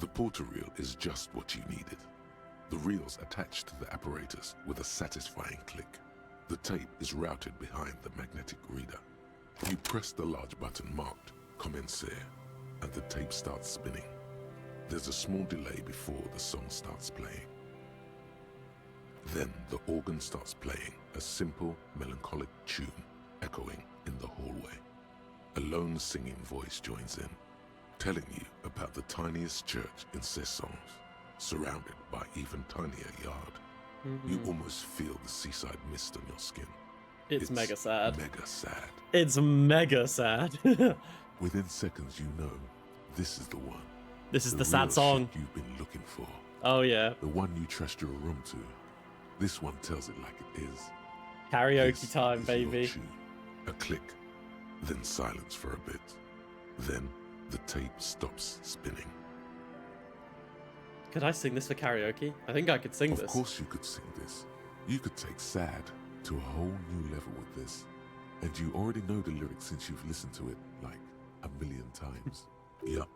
The porter reel is just what you needed. The reel's attached to the apparatus with a satisfying click. The tape is routed behind the magnetic reader. You press the large button marked Commencer, and the tape starts spinning. There's a small delay before the song starts playing. Then the organ starts playing a simple, melancholic tune echoing in the hallway. A lone singing voice joins in. telling you about the tiniest church in Cessons, surrounded by even tinier yard. You almost feel the seaside mist on your skin. It's mega sad. Mega sad. It's mega sad. Within seconds, you know this is the one. This is the real sad song shit you've been looking for. Oh yeah. The one you trust your room to. This one tells it like it is. Karaoke This time, is your baby. tune. A click, then silence for a bit. Then the tape stops spinning. Could I sing this for karaoke? I think I could sing this. Of course you could sing this. You could take sad to a whole new level with this. And you already know the lyrics since you've listened to it like a million times. Yup,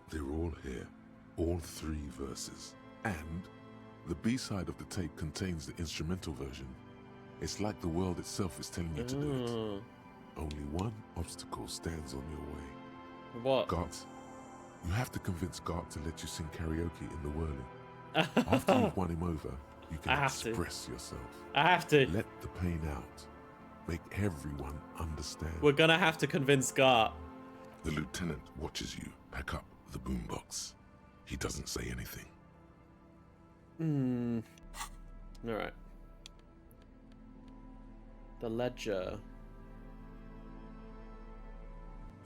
they're all here. All 3 verses. And the B-side of the tape contains the instrumental version. It's like the world itself is telling you to do it. Only one obstacle stands on your way. What? Gart. You have to convince Gart to let you sing karaoke in the whirling. After you've won him over, you can express yourself. I have to. Let the pain out. Make everyone understand. We're gonna have to convince Gart. The lieutenant watches you pack up the boombox. He doesn't say anything. Alright. The ledger.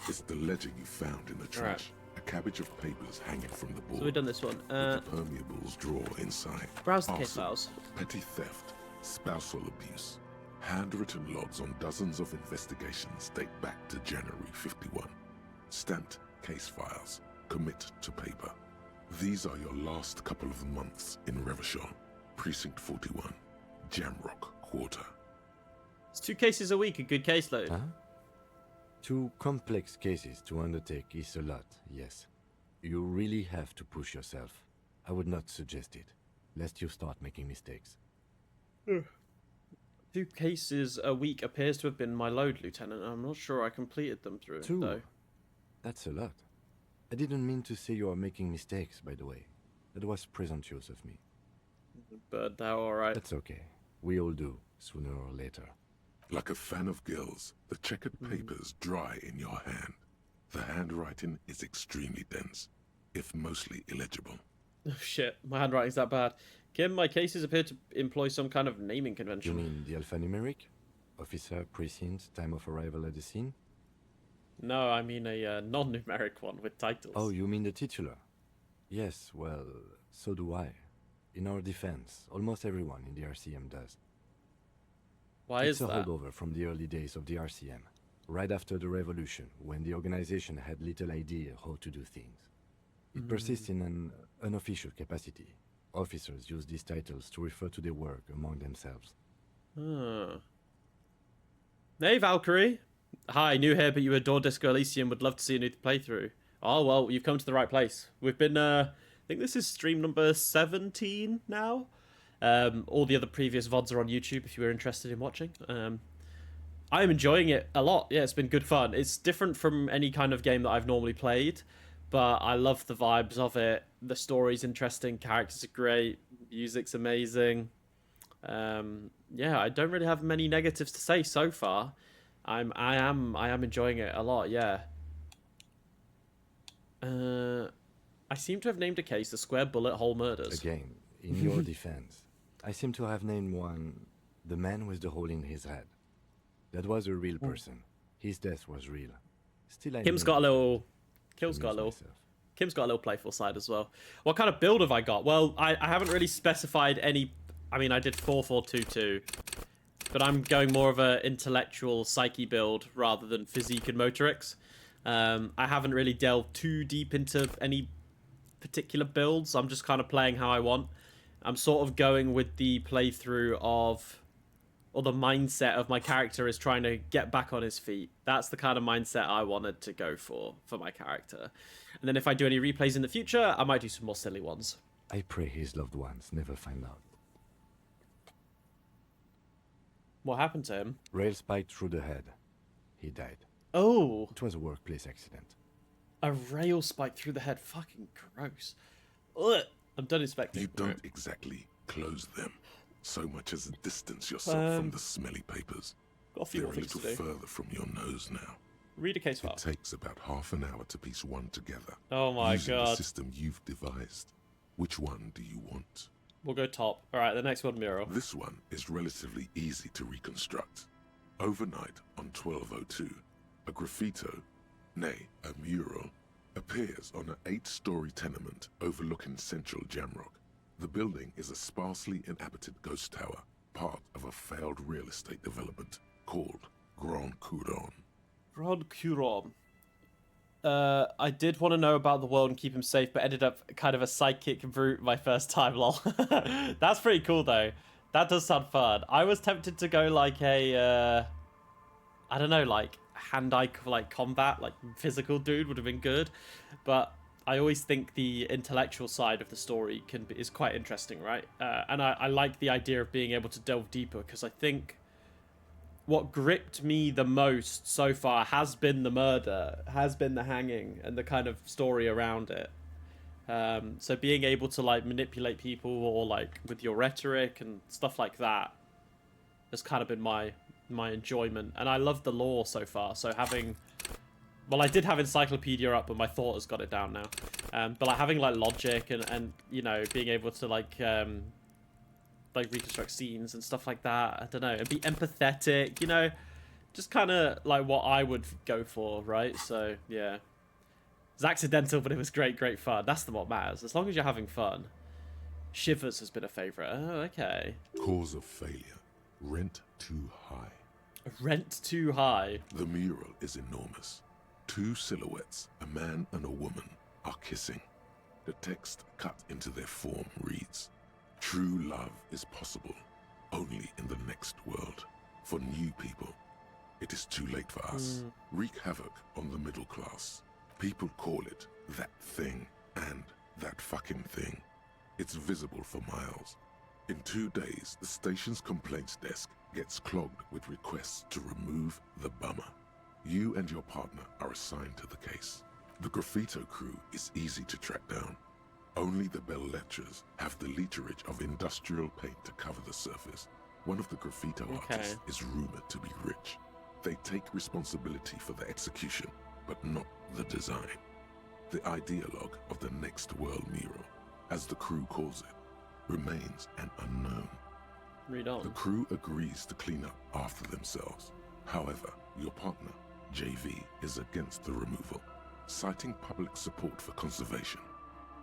It's the ledger you found in the trash. Right. A cabbage of papers hanging from the board. So we've done this one. With the permeables drawer inside. Browse the Arson, case files. Petty theft, spousal abuse. Handwritten logs on dozens of investigations date back to January 51. Stamped case files. Commit to paper. These are your last couple of months in Revachon, Precinct 41, Jamrock Quarter. It's 2 cases a week, a good caseload. Huh? 2 complex cases to undertake is a lot, yes. You really have to push yourself. I would not suggest it, lest you start making mistakes. 2 cases a week appears to have been my load, Lieutenant. I'm not sure I completed them through, 2? though. That's a lot. I didn't mean to say you are making mistakes, by the way. That was presumptuous of me. But they're alright. That's okay. We all do, sooner or later. Like a fan of gills, the checkered papers dry in your hand. The handwriting is extremely dense, if mostly illegible. Oh shit, my handwriting's that bad. Kim, my cases appear to employ some kind of naming convention. You mean the alphanumeric? Officer, precinct, time of arrival at the scene? No, I mean a non-numeric one with titles. Oh, you mean the titular? Yes, well, so do I. In our defense, almost everyone in the RCM does. Why is that? It's a holdover from the early days of the RCM, right after the revolution, when the organization had little idea how to do things. It persists in an unofficial capacity. Officers use these titles to refer to their work among themselves. Hey, Valkyrie. Hi, new here, but you adore Disco Elysium. Would love to see a new playthrough. Oh, well, you've come to the right place. We've been, I think this is stream number 17 now. All the other previous VODs are on YouTube if you were interested in watching. I'm enjoying it a lot. Yeah, it's been good fun. It's different from any kind of game that I've normally played, but I love the vibes of it. The story's interesting, characters are great, music's amazing. Yeah, I don't really have many negatives to say so far. I am enjoying it a lot, yeah. I seem to have named a case the Square Bullet Hole Murders. Again, in your defense, I seem to have named one the man with the hole in his head. That was a real person. His death was real. Still, Kim's got a little playful side as well. What kind of build have I got? Well, I haven't really specified any. I mean, I did 4-4-2-2, but I'm going more of a intellectual psyche build rather than physique and motorics. I haven't really delved too deep into any particular builds. I'm just kind of playing how I want. I'm sort of going with the playthrough of, or the mindset of my character is trying to get back on his feet. That's the kind of mindset I wanted to go for my character. And then if I do any replays in the future, I might do some more silly ones. I pray his loved ones never find out. What happened to him? Rail spiked through the head. He died. Oh. It was a workplace accident. A rail spike through the head. Fucking gross. Ugh. I'm done inspecting. You don't exactly close them so much as distance yourself from the smelly papers. Got a few They're more a things little to do. further from your nose now. Read a case file. It takes about half an hour to piece one together. Oh my using the god. system you've devised. Which one do you want? We'll go top. Alright, the next one, mural. This one is relatively easy to reconstruct. Overnight on 1202, a graffito, nay, a mural, appears on an 8-story tenement overlooking central Jamrock. The building is a sparsely inhabited ghost tower, part of a failed real estate development called Grand Couronne. Grand Couronne. I did want to know about the world and keep him safe, but ended up kind of a psychic route my first time, lol. That's pretty cool, though. That does sound fun. I was tempted to go like a, I don't know, like hand-eye like combat, like physical dude would have been good, but I always think the intellectual side of the story is quite interesting, right? And I like the idea of being able to delve deeper, because I think what gripped me the most so far has been the murder, has been the hanging, and the kind of story around it. So being able to like manipulate people, or like with your rhetoric and stuff like that, has kind of been my enjoyment. And I love the lore so far. So having, well, I did have Encyclopedia up, but my thought has got it down now. But like having like logic and you know, being able to like reconstruct scenes and stuff like that, I don't know, and be empathetic, you know, just kind of like what I would go for, right? So yeah, it's accidental, but it was great fun. That's what matters, as long as you're having fun. Shivers has been a favorite. Oh, okay. Cause of failure: rent too high. Rent too high. The mural is enormous. 2 silhouettes, a man and a woman, are kissing. The text cut into their form reads: true love is possible only in the next world. For new people, it is too late for us. Wreak havoc on the middle class. People call it that thing and that fucking thing. It's visible for miles. In 2 days, the station's complaints desk gets clogged with requests to remove the bummer. You and your partner are assigned to the case. The graffito crew is easy to track down. Only the bell lectures have the literage of industrial paint to cover the surface. One of the graffito artists is rumored to be rich. They take responsibility for the execution, but not the design. The ideologue of the next world mural, as the crew calls it, remains an unknown. Read on. The crew agrees to clean up after themselves. However, your partner, JV, is against the removal, citing public support for conservation.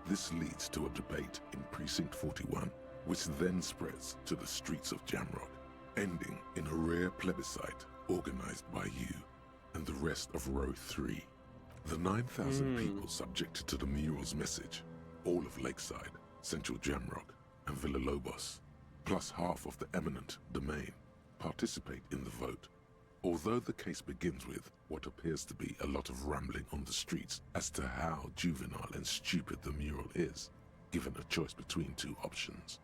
This leads to a debate in Precinct 41, which then spreads to the streets of Jamrock, ending in a rare plebiscite organized by you and the rest of Row 3. The 9,000 people subjected to the mural's message, all of Lakeside, Central Jamrock, and Villa Lobos, plus half of the eminent domain, participate in the vote. Although the case begins with what appears to be a lot of rambling on the streets as to how juvenile and stupid the mural is, given a choice between 2 options.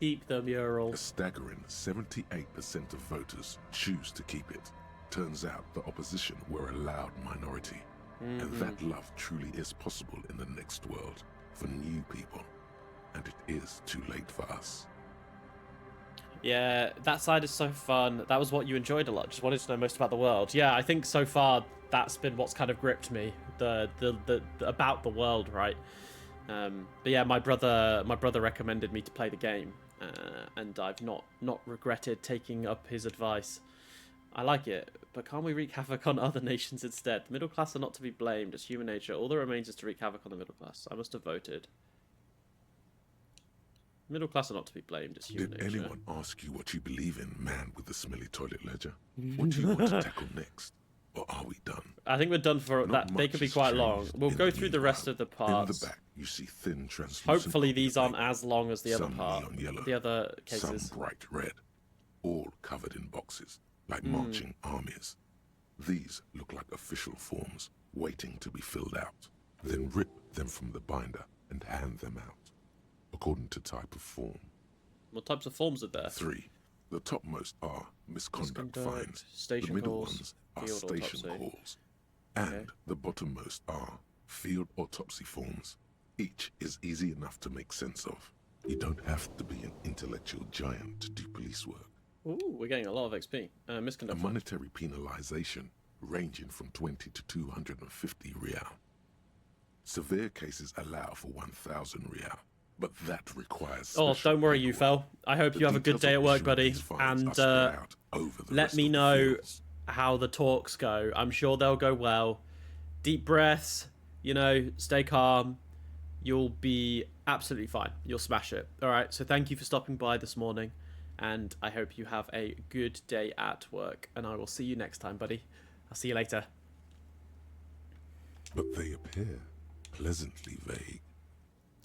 Keep the mural. A staggering 78% of voters choose to keep it. Turns out the opposition were a loud minority. And that love truly is possible in the next world for new people. And it is too late for us. Yeah, that side is so fun. That was what you enjoyed a lot. Just wanted to know most about the world. Yeah, I think so far that's been what's kind of gripped me. The about the world, right? But yeah, my brother recommended me to play the game, and I've not regretted taking up his advice. I like it, but can't we wreak havoc on other nations instead? The middle class are not to be blamed. It's human nature. All that remains is to wreak havoc on the middle class. I must have voted. Middle class are not to be blamed. It's human nature. Did anyone ask you what you believe in, man with the smelly toilet ledger? What do you want to tackle next? Or are we done? I think we're done for that. They could be quite long. We'll go through the rest of the parts. In the back, you see thin, translucent. Hopefully these aren't as long as the other part. Some neon yellow, the other cases. Some bright red. All covered in boxes, like marching armies. These look like official forms, waiting to be filled out. Then rip them from the binder and hand them out, according to type of form. What types of forms are there? 3. The topmost are misconduct fines. Station the middle calls, ones are field station autopsy. calls. And the bottommost are field autopsy forms. Each is easy enough to make sense of. You don't have to be an intellectual giant to do police work. Ooh, we're getting a lot of XP. A Misconduct. monetary penalization ranging from 20 to 250 real. Severe cases allow for 1,000 real, but that requires Oh, special don't worry, you paperwork. fell. I hope The you have a good details day of at work, issuing buddy. these fines And are spread out over the let rest me of the know fields. how the talks go. I'm sure they'll go well. Deep breaths, you know, stay calm. You'll be absolutely fine. You'll smash it. All right, so thank you for stopping by this morning. And I hope you have a good day at work. And I will see you next time, buddy. I'll see you later. But they appear pleasantly vague.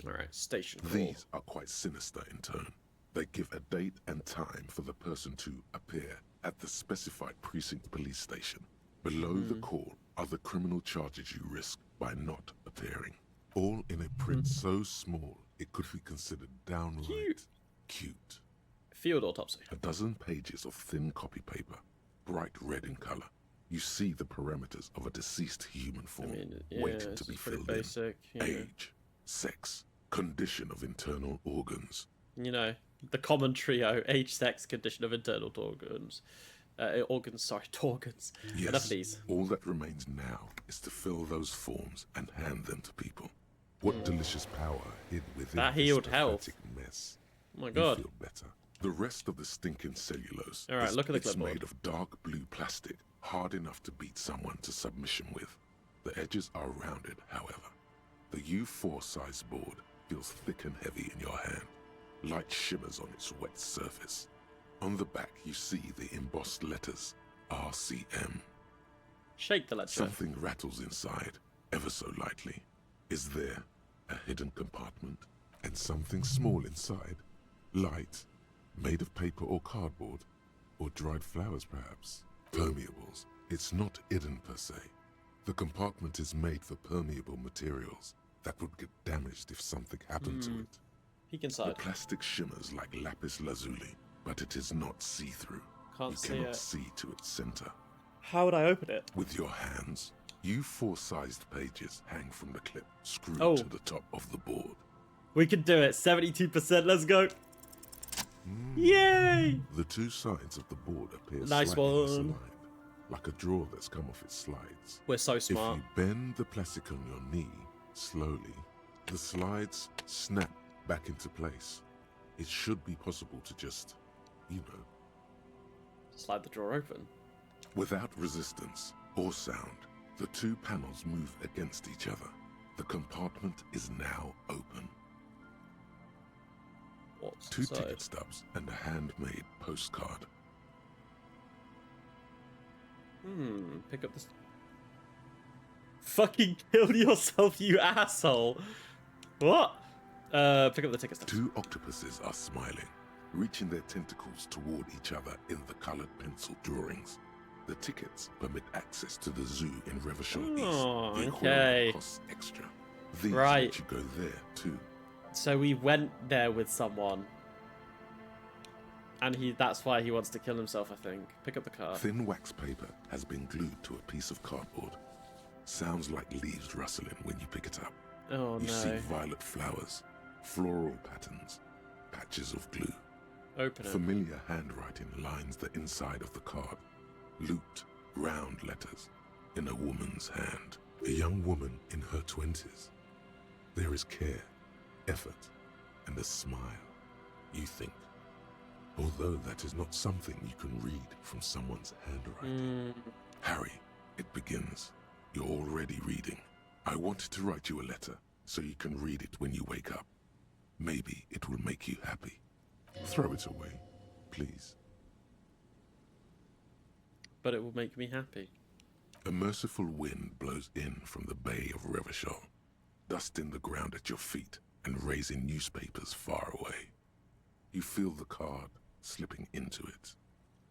All right, station call. These are quite sinister in tone. They give a date and time for the person to appear at the specified precinct police station. Below the call are the criminal charges you risk by not appearing. All in a print so small it could be considered downright cute. Field autopsy. A dozen pages of thin copy paper, bright red in color. You see the parameters of a deceased human form waiting to be filled basic, in. Age, sex, condition of internal organs. You know, the common trio: age, sex, condition of internal organs. Organs. Yes, Enough of these. all that remains now is to fill those forms and hand them to people. What delicious power hid within That this healed health. pathetic mess. Oh my god. You feel better. The rest of the stinking cellulose All right, look at the it's clipboard. made of dark blue plastic, hard enough to beat someone to submission with. The edges are rounded, however. The U4 size board feels thick and heavy in your hand. Light shimmers on its wet surface. On the back, you see the embossed letters, RCM. Shake the ledger. Something rattles inside, ever so lightly. Is there a hidden compartment? And something small inside? Light, made of paper or cardboard? Or dried flowers, perhaps? Permeables. It's not hidden per se. The compartment is made for permeable materials that would get damaged if something happened to it. Peek inside. The plastic shimmers like lapis lazuli, but it is not see-through. Can't You see cannot it. see to its center. How would I open it? With your hands, U4-sized pages hang from the clip screwed to the top of the board. We can do it. 72%. Let's go. Yay! The two sides of the board appear Nice slightly one. misaligned, like a drawer that's come off its slides. We're so smart. If you bend the plastic on your knee slowly, the slides snap back into place. It should be possible to just, you know, slide the drawer open. Without resistance or sound, the two panels move against each other. The compartment is now open. What's Two inside? ticket stubs and a handmade postcard. Pick up this. Fucking kill yourself, you asshole! What? Pick up the ticket stubs. Two octopuses are smiling, reaching their tentacles toward each other in the colored pencil drawings. The tickets permit access to the zoo in Revachol Oh, East. The okay. aquarium costs extra. These Right. let you go there too. So we went there with someone. And that's why he wants to kill himself, I think. Pick up the card. Thin wax paper has been glued to a piece of cardboard. Sounds like leaves rustling when you pick it up. Oh You see no. violet flowers, floral patterns, patches of glue. Open it. Familiar handwriting lines the inside of the card. Looped, round letters in a woman's hand. A young woman in her 20s. There is care, effort, and a smile, you think. Although that is not something you can read from someone's handwriting. Harry, it begins. You're already reading. I wanted to write you a letter so you can read it when you wake up. Maybe it will make you happy. Throw it away, please. But it will make me happy. A merciful wind blows in from the bay of Revachol, dusting the ground at your feet and raising newspapers far away. You feel the card slipping into it.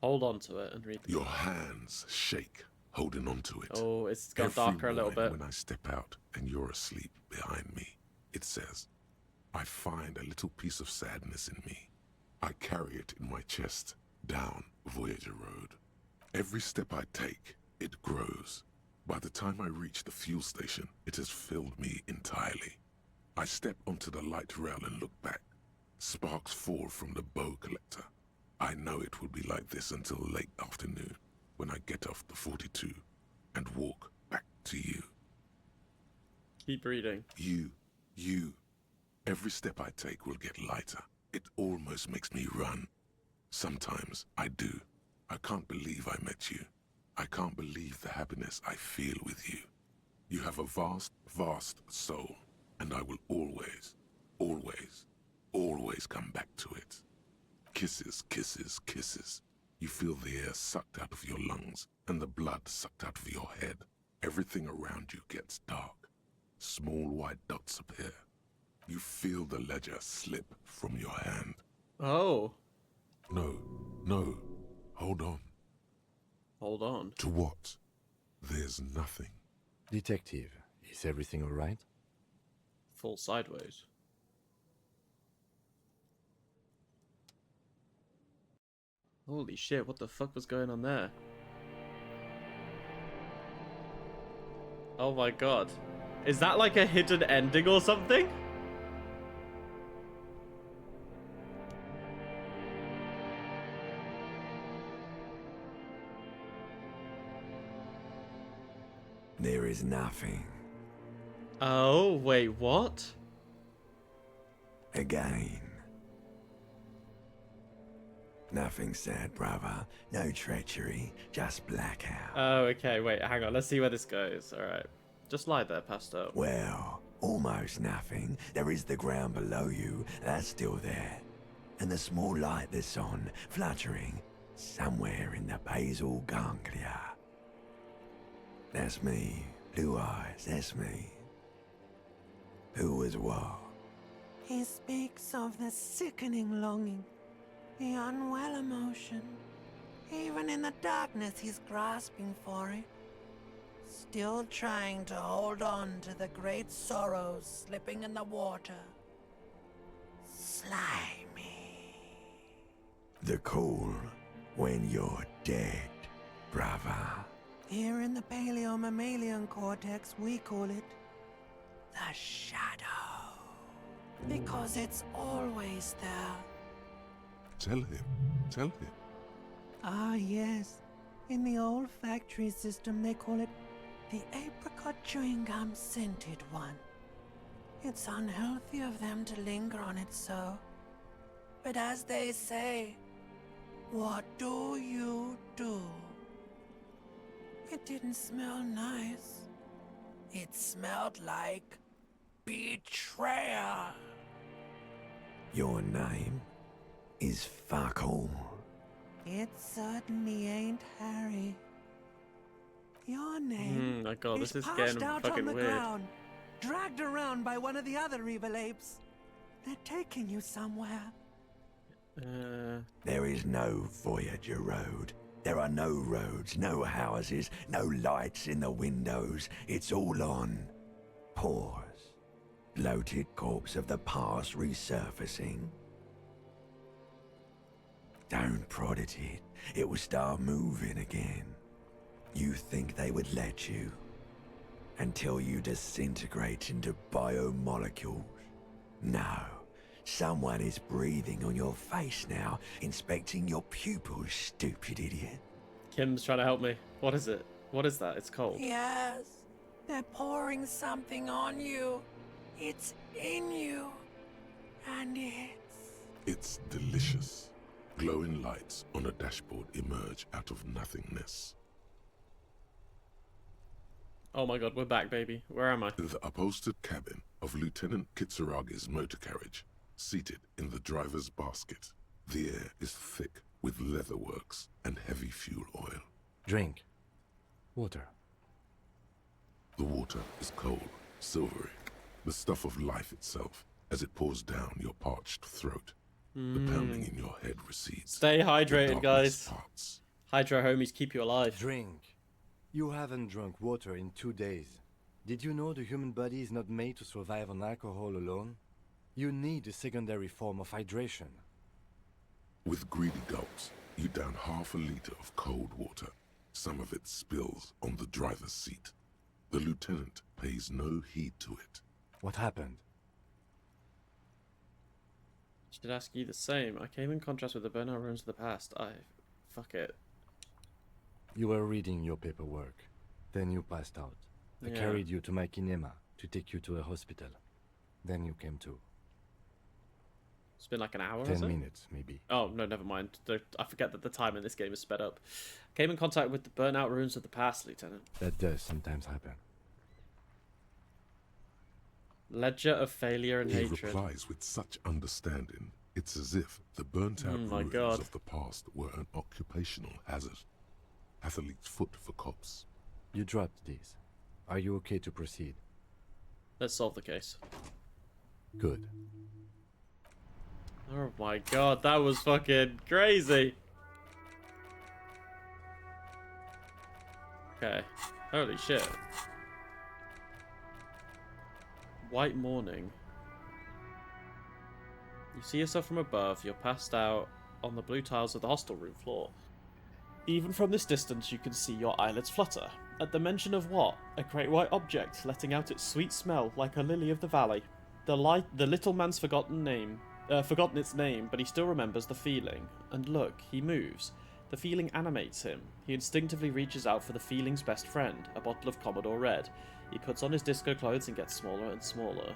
Hold on to it and read the Your hands shake, holding onto it. Oh, it's gone Every darker a little line bit. When I step out and you're asleep behind me, it says, I find a little piece of sadness in me. I carry it in my chest, down Voyager Road. Every step I take, it grows. By the time I reach the fuel station, it has filled me entirely. I step onto the light rail and look back. Sparks fall from the bow collector. I know it will be like this until late afternoon, when I get off the 42 and walk back to you. Keep reading. You. Every step I take will get lighter. It almost makes me run. Sometimes I do. I can't believe I met you. I can't believe the happiness I feel with you. You have a vast, vast soul, and I will always, always, always come back to it. Kisses, kisses, kisses. You feel the air sucked out of your lungs and the blood sucked out of your head. Everything around you gets dark. Small white dots appear. You feel the ledger slip from your hand. Oh. No. Hold on. Hold on. To what? There's nothing. Detective, is everything all right? Fall sideways. Holy shit, what the fuck was going on there? Oh my god. Is that like a hidden ending or something? There is nothing. Oh, wait, what? Again. Nothing sad, brother. No treachery, just blackout. Oh, okay, wait, hang on. Let's see where this goes. Alright. Just lie there, Pasto. Well, almost nothing. There is the ground below you. That's still there. And the small light that's on, fluttering, somewhere in the basal ganglia. That's me. Blue eyes, that's me. Who was what? He speaks of the sickening longing, the unwell emotion. Even in the darkness, he's grasping for it. Still trying to hold on to the great sorrows slipping in the water. Slimy. The cool when you're dead, brother. Here in the paleo-mammalian cortex, we call it the shadow. Because it's always there. Tell him. Ah, yes. In the olfactory system, they call it the apricot chewing gum scented one. It's unhealthy of them to linger on it so. But as they say, what do you do? It didn't smell nice. It smelled like betrayal. Your name is fuck all. It certainly ain't Harry. Your name my god, this is passed getting out fucking on the weird. ground, dragged around by one of the other evil apes. They're taking you somewhere. There is no Voyager Road. There are no roads, no houses, no lights in the windows. It's all on pause. Bloated corpse of the past resurfacing. Don't prod at it. It will start moving again. You think they would let you? Until you disintegrate into biomolecules. No. Someone is breathing on your face now, inspecting your pupils, stupid idiot. Kim's trying to help me. What is it? What is that? It's cold. Yes, they're pouring something on you. It's in you. And It's delicious. Glowing lights on a dashboard emerge out of nothingness. Oh my god, we're back, baby. Where am I? The upholstered cabin of Lieutenant Kitsuragi's motor carriage, seated in the driver's basket. The air is thick with leatherworks and heavy fuel oil. Drink. Water. The water is cold, silvery, the stuff of life itself, as it pours down your parched throat. The pounding in your head recedes. Stay hydrated, The guys. darkness parts. Hydro homies keep you alive. Drink. You haven't drunk water in 2 days. Did you know the human body is not made to survive on alcohol alone? You need a secondary form of hydration. With greedy gulps, you down half a liter of cold water. Some of it spills on the driver's seat. The lieutenant pays no heed to it. What happened? Should ask you the same. I came in contrast with the burnout ruins of the past. Fuck it. You were reading your paperwork. Then you passed out. I Yeah. carried you to my kinema to take you to a hospital. Then you came to. It's been like an hour, 10 is it? minutes, maybe. Oh, no, never mind. I forget that the time in this game is sped up. Came in contact with the burnout ruins of the past, Lieutenant. That does sometimes happen. Ledger of failure and He hatred. replies with such understanding. It's as if the burnt-out my ruins God. of the past were an occupational hazard. Athlete's foot for cops. You dropped these. Are you okay to proceed? Let's solve the case. Good. Oh my god, that was fucking crazy. Okay. Holy shit. White morning. You see yourself from above. You're passed out on the blue tiles of the hostel room floor. Even from this distance, you can see your eyelids flutter. At the mention of what? A great white object, letting out its sweet smell like a lily of the valley. The little man's forgotten its name, but he still remembers the feeling. And look, he moves. The feeling animates him. He instinctively reaches out for the feeling's best friend, a bottle of Commodore Red. He puts on his disco clothes and gets smaller and smaller.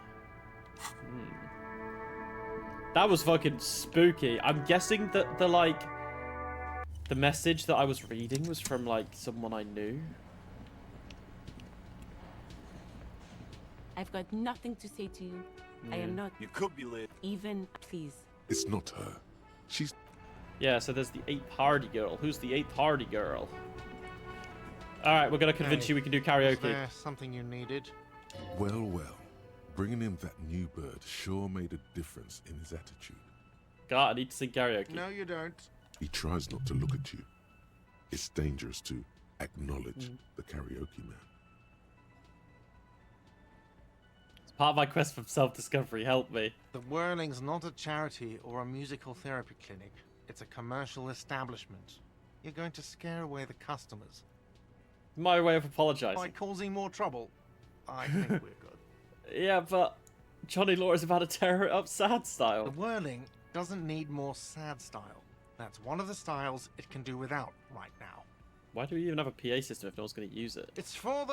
That was fucking spooky. I'm guessing that the message that I was reading was from, like, someone I knew. I've got nothing to say to you. I am not. You could be lit. Even, please. It's not her. She's... Yeah, so there's the 8th Hardy girl. Who's the 8th Hardy girl? Alright, we're gonna convince you we can do Is karaoke. there something you needed? Well, well. Bringing him that new bird sure made a difference in his attitude. God, I need to sing karaoke. No, you don't. He tries not to look at you. It's dangerous to acknowledge the karaoke man. It's part of my quest for self-discovery. Help me. The Whirling's not a charity or a musical therapy clinic. It's a commercial establishment. You're going to scare away the customers. My way of apologising. By causing more trouble. I think we're good. Yeah, but Johnny Law is about to tear it up sad The style. Whirling doesn't need more sad style. That's one of the styles it can do without right now. Why do we even have a PA system if no one's going to use it? It's for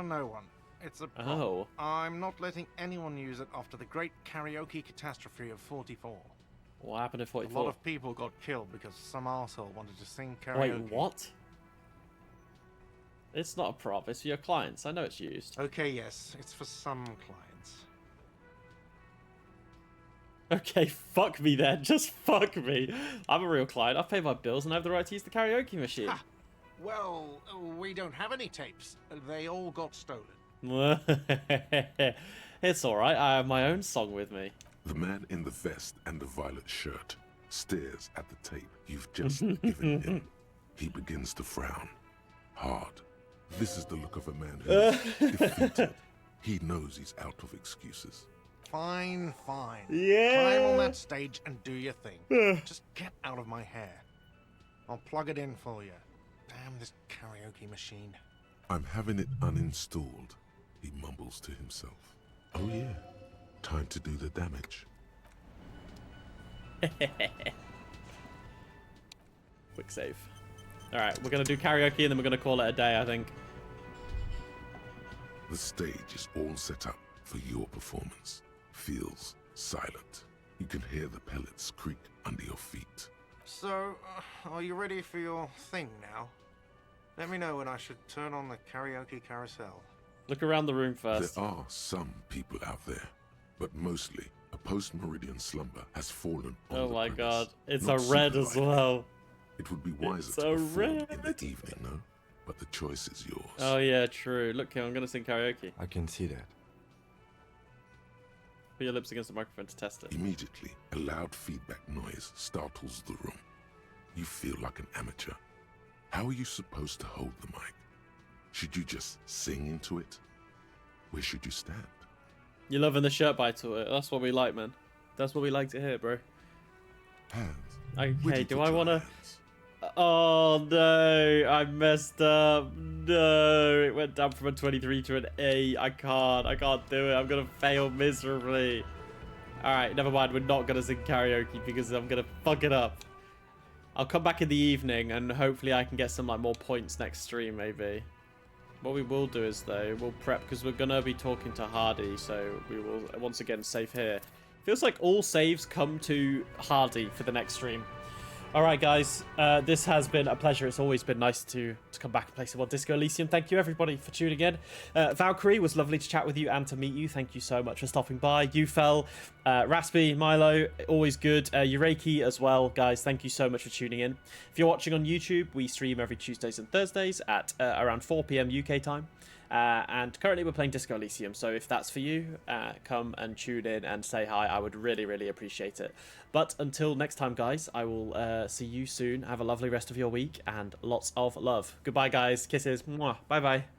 no one. It's a problem. Oh. I'm not letting anyone use it after the great karaoke catastrophe of 44. What happened in A 44? lot of people got killed because some arsehole wanted to sing karaoke. Wait, what? It's not a prop, it's for your clients. I know it's used. Okay, yes, it's for some clients. Okay, fuck me then. Just fuck me. I'm a real client. I've paid my bills and I have the right to use the karaoke machine. Ah, well, we don't have any tapes. They all got stolen. It's alright, I have my own song with me. The man in the vest and the violet shirt stares at the tape you've just given him. He begins to frown. Hard. This is the look of a man who's defeated. He knows he's out of excuses. Fine, fine. Yeah. Climb on that stage and do your thing. Just get out of my hair. I'll plug it in for you. Damn this karaoke machine. I'm having it uninstalled, he mumbles to himself. Oh yeah, time to do the damage. Quick save. Alright, we're gonna do karaoke and then we're gonna call it a day, I think. The stage is all set up for your performance. Feels silent. You can hear the pellets creak under your feet. So, are you ready for your thing now? Let me know when I should turn on the karaoke carousel. Look around the room first. There are some people out there, but mostly a post-meridian slumber has fallen on Oh the my premise. god, it's Not a red super as likely. well. It would be wiser It's to a perform red. in the evening, no? But the choice is yours. Oh yeah, true. Look, I'm gonna sing karaoke. I can see that. Put your lips against the microphone to test it. Immediately, a loud feedback noise startles the room. You feel like an amateur. How are you supposed to hold the mic? Should you just sing into it? Where should you stand? You're loving the shirt bite to it. That's what we like, man. That's what we like to hear, bro. Hands. Where Okay, you do put I your want to... hands? Oh, no. I messed up. No. It went down from a 23 to an 8. I can't do it. I'm going to fail miserably. Alright, never mind. We're not going to sing karaoke because I'm going to fuck it up. I'll come back in the evening and hopefully I can get some like more points next stream, maybe. What we will do is, though, we'll prep because we're going to be talking to Hardy, so we will once again save here. Feels like all saves come to Hardy for the next stream. Alright, guys, this has been a pleasure. It's always been nice to come back and play some more Disco Elysium. Thank you, everybody, for tuning in. Valkyrie, was lovely to chat with you and to meet you. Thank you so much for stopping by. Ufel, Raspy, Milo, always good. Ureki as well, guys. Thank you so much for tuning in. If you're watching on YouTube, we stream every Tuesdays and Thursdays at around 4 PM UK time. And currently we're playing Disco Elysium, so if that's for you, come and tune in and say hi. I would really, really appreciate it. But until next time, guys, I will see you soon. Have a lovely rest of your week and lots of love. Goodbye, guys. Kisses. Mwah. Bye-bye.